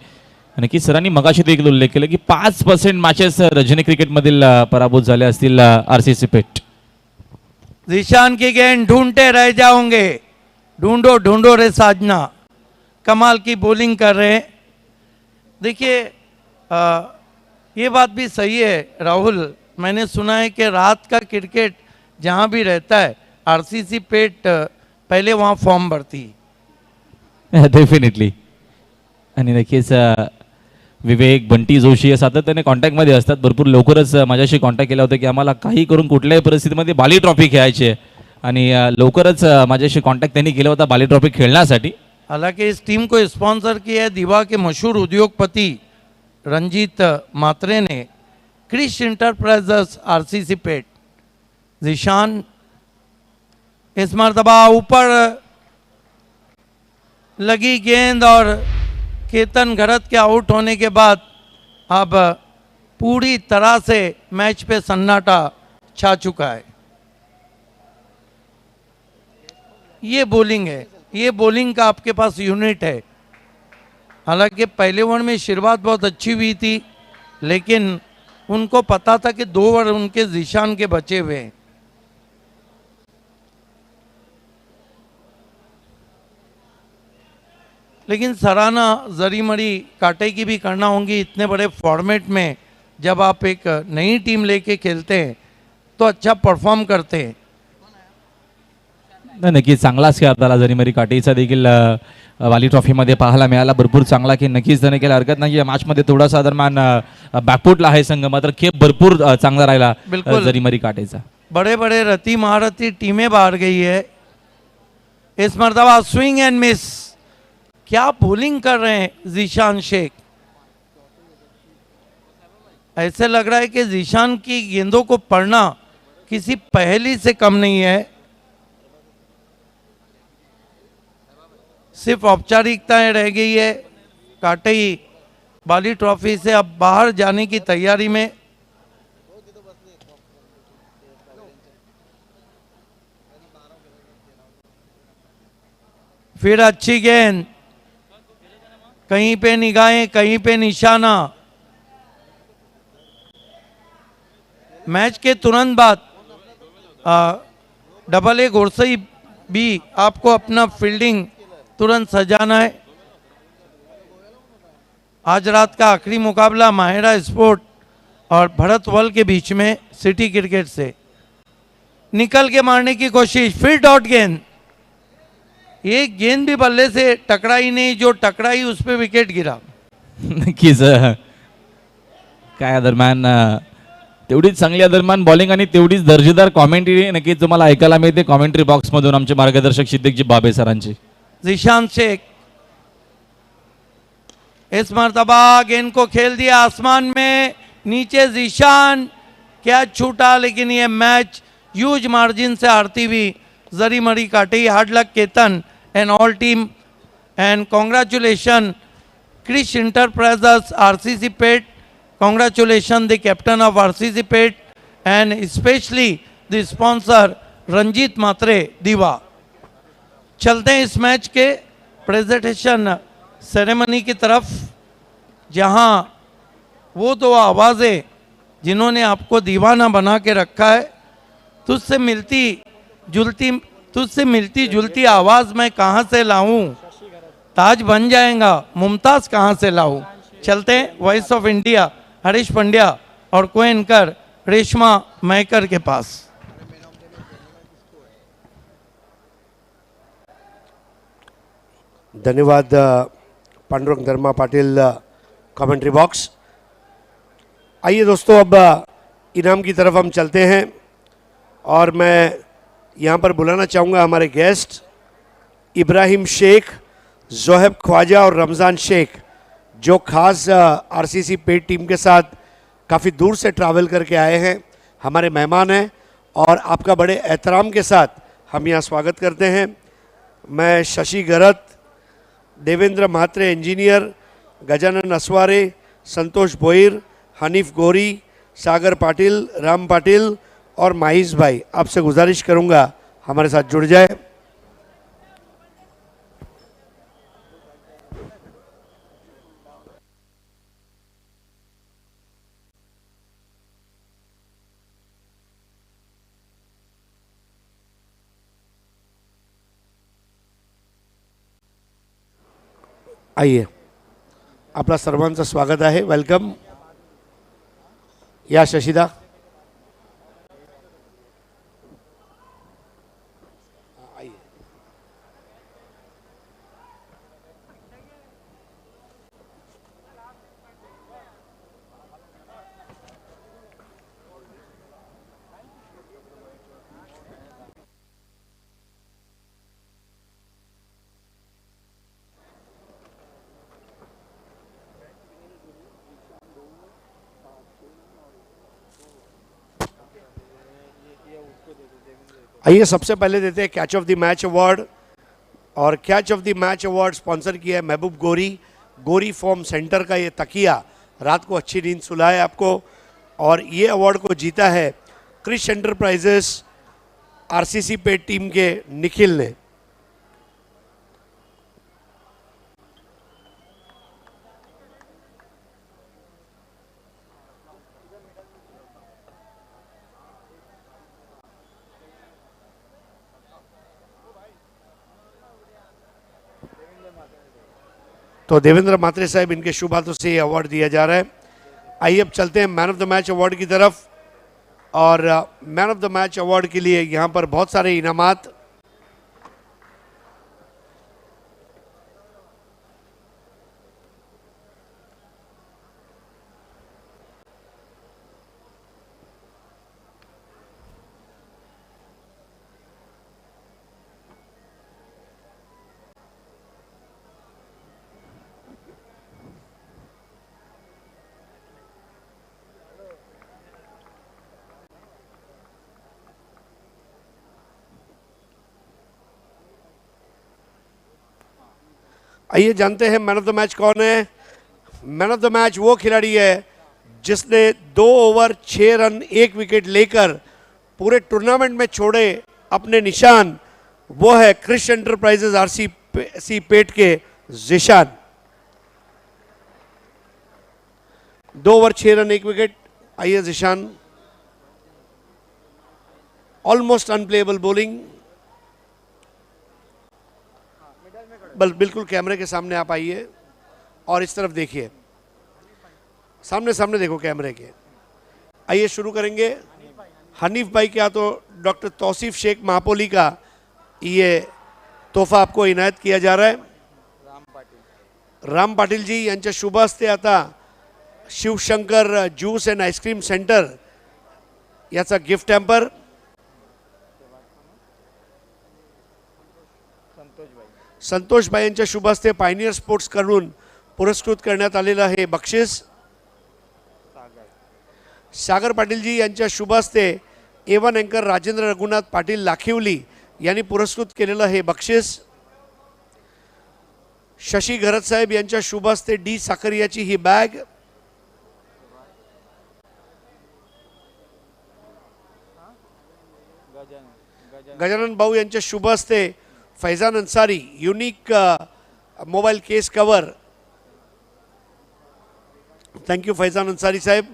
नक्की सरांनी मगाशी देखील उल्लेख केला की 5% मॅचेस रजनी क्रिकेटमधील पराभूत झाले असतील आरसीसी पेठ. जीशान की गेंद ढूंढते रह जाओगे, ढूंढो ढूंढो रे साजना. कमाल की बॉलिंग कर रहे हैं. देखिए ये बात भी सही है राहुल. मैंने सुना है कि रात का क्रिकेट जहाँ भी रहता है आरसीसी पेठ पहले वहाँ फॉर्म भरती. डेफिनेटली. आणि नक्कीच विवेक बंटी जोशी हे सातत्याने कॉन्टॅक्टमध्ये असतात. भरपूर लवकरच माझ्याशी कॉन्टॅक्ट केला होता की आम्हाला काही करून कुठल्याही परिस्थितीमध्ये बाली ट्रॉफी खेळायची आहे आणि लवकरच माझ्याशी कॉन्टॅक्ट त्यांनी केला होता बाली ट्रॉफी खेळण्यासाठी. हालांकि इस टीम को स्पॉन्सर किया है दिवा के मशहूर उद्योगपति रंजीत मात्रे ने. Krrish enterprises RCC Peth. जीशान इस मरतबा ऊपर लगी गेंद और केतन घरत के आउट होने के बाद अब पूरी तरह से मैच पे सन्नाटा छा चुका है. ये बॉलिंग है, ये बॉलिंग का आपके पास यूनिट है. हालांकि पहले ओवर में शुरुआत बहुत अच्छी हुई थी, लेकिन उनको पता था कि 2 ओवर उनके जीशान के बचे हुए हैं. लेकिन सराहना जरी मरी काटे की भी करना होगी. इतने बड़े फॉर्मेट में जब आप एक नई टीम लेके खेलते हैं तो अच्छा परफॉर्म करते हैं. नक्कीच चांगलाच खेळ आपल्याला जरी मरी काटेचा देखील वाली ट्रॉफीमध्ये पाहायला मिळाला. भरपूर चांगला खेळ नक्कीच त्याने केला, हरकत नाही. या मॅचमध्ये थोडासा दरम्यान बॅकफुटला आहे संघ, मात्र खेळ भरपूर चांगला राहिला बिल्कुल. जरी मरी काटेचा. बड़े बड़े रती महारथी टीमें बाहर गई है. इस मरतबा स्विंग एंड मिस. क्या बॉलिंग कर रहे हैं जीशान शेख. ऐसे लग रहा है कि जीशान की गेंदों को पढ़ना किसी पहेली से कम नहीं है. सिर्फ औपचारिकताएं रह गई है. काटई बाली ट्रॉफी से अब बाहर जाने की तैयारी में. फिर अच्छी गेंद, कहीं पे निगाहें कहीं पे निशाना. मैच के तुरंत बाद डबल ए गोरसई भी आपको अपना फील्डिंग तुरंत सजाना है. आज रात का आखिरी मुकाबला माहिरा स्पोर्ट और भरत वल के बीच में सिटी क्रिकेट से. निकल के मारने की कोशिश, फिर डॉट गेंद. एक गेंद भी बल्ले से टकराई नहीं, जो टकराई उस पर विकेट गिरा. नक्कीच काय दरम्यान तेवढीच चांगली दरम्यान बॉलिंग आणि तेवढीच दर्जेदार कॉमेंट्री नक्कीच तुम्हाला ऐकायला मिळते कॉमेंट्री बॉक्समधून आमचे मार्गदर्शक सिद्दीकजी बाबे सरांची. जीशान शेख इस मरतबा गेंद को खेल दिया आसमान में, नीचे जीशान. क्या छूटा, लेकिन ये मैच ह्यूज मार्जिन से हारती हुई Zarimari Kati, hard luck Ketan and all team, and congratulations Krish Enterprises RCC Pet, congratulations the captain of RCC Pet and especially the sponsor Ranjit मात्रे दीवा। चलते हैं इस मैच के प्रेजेंटेशन सेरेमनी की तरफ, जहां वो दो आवाज़ें जिन्होंने आपको दीवाना बना के रखा है, तुझसे मिलती जुलती आवाज़ मैं कहाँ से लाऊं, ताज बन जाएगा मुमताज़ कहाँ से लाऊं। चलते हैं voice of India Harish Pandya और को एंकर रेशमा मैकर के पास। धन्यवाद पांडुरंग धर्मा पाटिल, कमेंट्री बॉक्स। आइए दोस्तों, अब इनाम की तरफ हम चलते हैं और मैं यहाँ पर बुलाना चाहूँगा हमारे गेस्ट इब्राहिम शेख, जोहेब ख्वाजा और रमज़ान शेख, जो खास आरसीसी पेट टीम के साथ काफ़ी दूर से ट्रैवल करके आए हैं, हमारे मेहमान हैं और आपका बड़े एहतराम के साथ हम यहाँ स्वागत करते हैं। मैं शशि गरत, देवेंद्र म्हात्रे इंजीनियर, गजानन असवारे, संतोष भोईर, हनीफ गोरी, सागर पाटिल, राम पाटिल और माहिस भाई आपसे गुजारिश करूंगा हमारे साथ जुड़ जाए। आइए, आपला सर्वांचं स्वागत आहे, वेलकम। या शशिदा। आइए, सबसे पहले देते हैं catch of the match award, और catch of the match award sponsor किया है महबूब गोरी, गोरी फॉर्म सेंटर का ये तकिया रात को अच्छी नींद सुलाए आपको, और ये अवार्ड को जीता है क्रिश एंटरप्राइजेस आरसीसी पेट टीम के निखिल ने। तो देवेंद्र म्हात्रे साहब, इनके शुभ हाथों से ये अवार्ड दिया जा रहा है। आइए अब चलते हैं man of the match award की तरफ, और man of the match award के लिए यहाँ पर बहुत सारे इनामात। आइए जानते हैं मैन ऑफ द मैच कौन है। मैन ऑफ द मैच वो खिलाड़ी है जिसने 2 ओवर 6 रन 1 विकेट लेकर पूरे टूर्नामेंट में छोड़े अपने निशान। वो है क्रिश एंटरप्राइजेस आरसीसी पेट के जिशान। 2 over 6 run 1 wicket. आइए जिशान, ऑलमोस्ट अनप्लेएबल बॉलिंग। बिल्कुल कैमरे के सामने आप आइए और इस तरफ देखिए, सामने सामने देखो कैमरे के। आइए शुरू करेंगे। हनीफ भाई के हाथों डॉक्टर तौसीफ शेख महापोली का ये तोहफा आपको इनायत किया जा रहा है। राम पाटील जी यांच्या शुभ हस्ते आता Shivshankar juice and ice cream centre याचा गिफ्ट हॅम्पर। संतोष भाई यांच्या शुभ हस्ते पायनियर स्पोर्ट्स कडून पुरस्कृत करण्यात आलेलं हे बक्षीस। सागर पाटील जी यांच्या शुभ हस्ते A1 अँकर राजेंद्र रघुनाथ पाटील लाखिवली यांनी पुरस्कृत केलेलं हे बक्षीस शशी घरत साहेब यांच्या शुभ हस्ते डी साखरियाची ही बॅग, गजानन भाऊ यांच्या शुभ हस्ते Faizan Ansari unique mobile case cover. Thank you Faizan Ansari साहेब.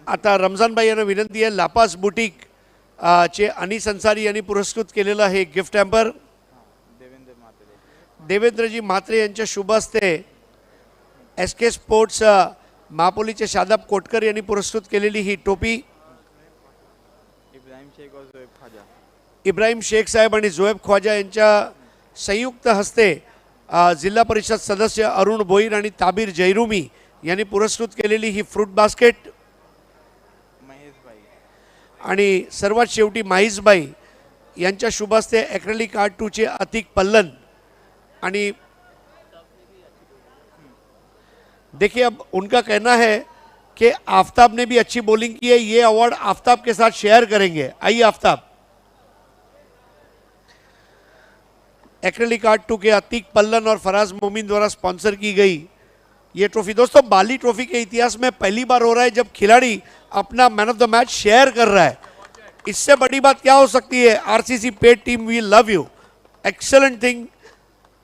आता रमजान भाई यांना विनंती आहे, लापास बुटीक चे अनीस अन्सारी यांनी पुरस्कृत केलेलं हे गिफ्ट हॅम्पर. देवेंद्रजी म्हात्रे यांच्या शुभ हस्ते एस के स्पोर्ट्स मापोलीचे शादाब कोटकर यांनी पुरस्कृत केलेली ही टोपी. इब्राहिम शेख साहेब आणि जोएब ख्वाजा यांच्या संयुक्त हस्ते जिल्हा परिषद सदस्य अरुण भोईर आणि ताबीर जैरुमी यांनी पुरस्कृत केलेली ही फ्रूट बास्केट. आणि सर्वात शेवटी माहीसबाई यांच्या शुभ हस्ते ॲक्रेलिक आर्ट 2 चे अतिक पल्लन. आणि देखिए अब उनका कहना है कि आफ्ताब ने भी अच्छी बॉलिंग की है, ये अवार्ड आफ्ताब के साथ शेयर करेंगे. आइए आफ्ताब. एक्रेलिक आर्ट 2 के अतीक पल्लन और फराज मोमिन द्वारा स्पॉन्सर की गई ये ट्रॉफी. दोस्तों बाली ट्रॉफी के इतिहास में पहली बार हो रहा है जब खिलाड़ी अपना man of the match share कर रहा है. इससे बड़ी बात क्या हो सकती है. आरसीसी पेड team we love you, excellent thing,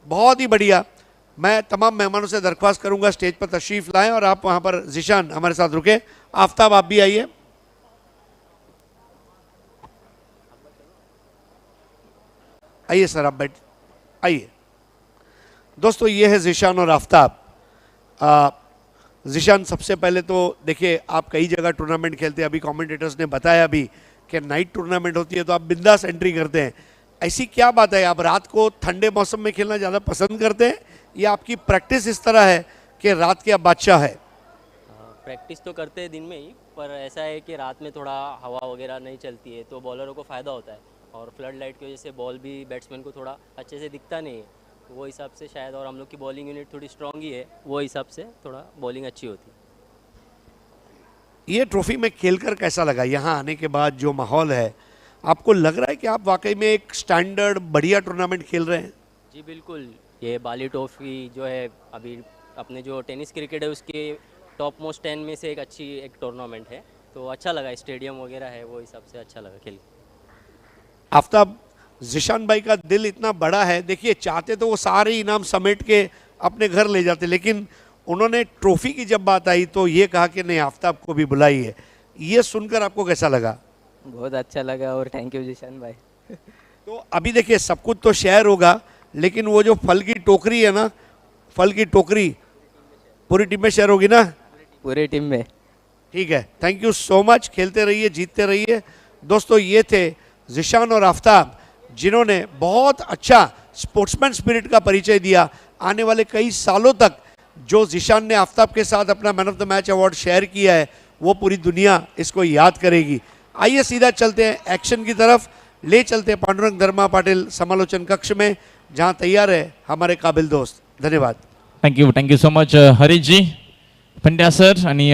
बहुत ही बढ़िया. मैं तमाम मेहमानों से दरख्वास्त करूंगा स्टेज पर तशरीफ लाएं और आप वहां पर जिशान हमारे साथ रुके. आफ्ताब आप भी आइए. आइए सर, आप बैठ आइए. दोस्तों ये है जिशान और आफ्ताब. जिशान सबसे पहले तो देखिए आप कई जगह टूर्नामेंट खेलते हैं, अभी कमेंटेटर्स ने बताया भी कि नाइट टूर्नामेंट होती है तो आप बिंदास एंट्री करते हैं. ऐसी क्या बात है, आप रात को ठंडे मौसम में खेलना ज़्यादा पसंद करते हैं या आपकी प्रैक्टिस इस तरह है कि रात के आप बादशाह है. प्रैक्टिस तो करते हैं दिन में ही, पर ऐसा है कि रात में थोड़ा हवा वगैरह नहीं चलती है तो बॉलरों को फ़ायदा होता है और फ्लड लाइट की वजह से बॉल भी बैट्समैन को थोड़ा अच्छे से दिखता नहीं है. वो हिसाब से शायद, और हम लोग की बॉलिंग यूनिट थोड़ी स्ट्रॉन्ग ही है, वो हिसाब से थोड़ा बॉलिंग अच्छी होती है. ये ट्रॉफी में खेलकर कैसा लगा. यहाँ आने के बाद जो माहौल है, आपको लग रहा है कि आप वाकई में एक स्टैंडर्ड बढ़िया टूर्नामेंट खेल रहे हैं. जी बिल्कुल. ये बाली ट्रॉफी जो है अभी अपने जो टेनिस क्रिकेट है उसके टॉप मोस्ट 10 में से एक टूर्नामेंट है, तो अच्छा लगा. स्टेडियम वगैरह है, वो हिसाब से अच्छा लगा खेल. आफ्ताब, जिशान भाई का दिल इतना बड़ा है. देखिए चाहते तो वो सारे इनाम समेट के अपने घर ले जाते, लेकिन उन्होंने ट्रॉफी की जब बात आई तो ये कहा कि नहीं आफ्ताब को भी बुलाइए. ये सुनकर आपको कैसा लगा. बहुत अच्छा लगा और थैंक यू जिशान भाई. तो अभी देखिए सब कुछ तो शेयर होगा, लेकिन वो जो फल की टोकरी है ना, फल की टोकरी पूरी टीम में शेयर होगी ना. पूरी टीम में. ठीक है, थैंक यू सो मच. खेलते रहिए, जीतते रहिए. दोस्तों ये थे जिशान और आफ्ताब, जिन्होंने बहुत अच्छा स्पोर्ट्समैन स्पिरिट का परिचय दिया. आने वाले कई सालों तक जो जिशान ने आफ्ताब के साथ अपना man of the match award share किया है, वो पूरी दुनिया इसको याद करेगी. आइए सीधा चलते हैं एक्शन की तरफ. ले चलते हैं पांडुरंग धर्मा पाटिल समालोचन कक्ष में, जहां तैयार है हमारे काबिल दोस्त. धन्यवाद. Thank you so much Harish ji, Pandya sir आणि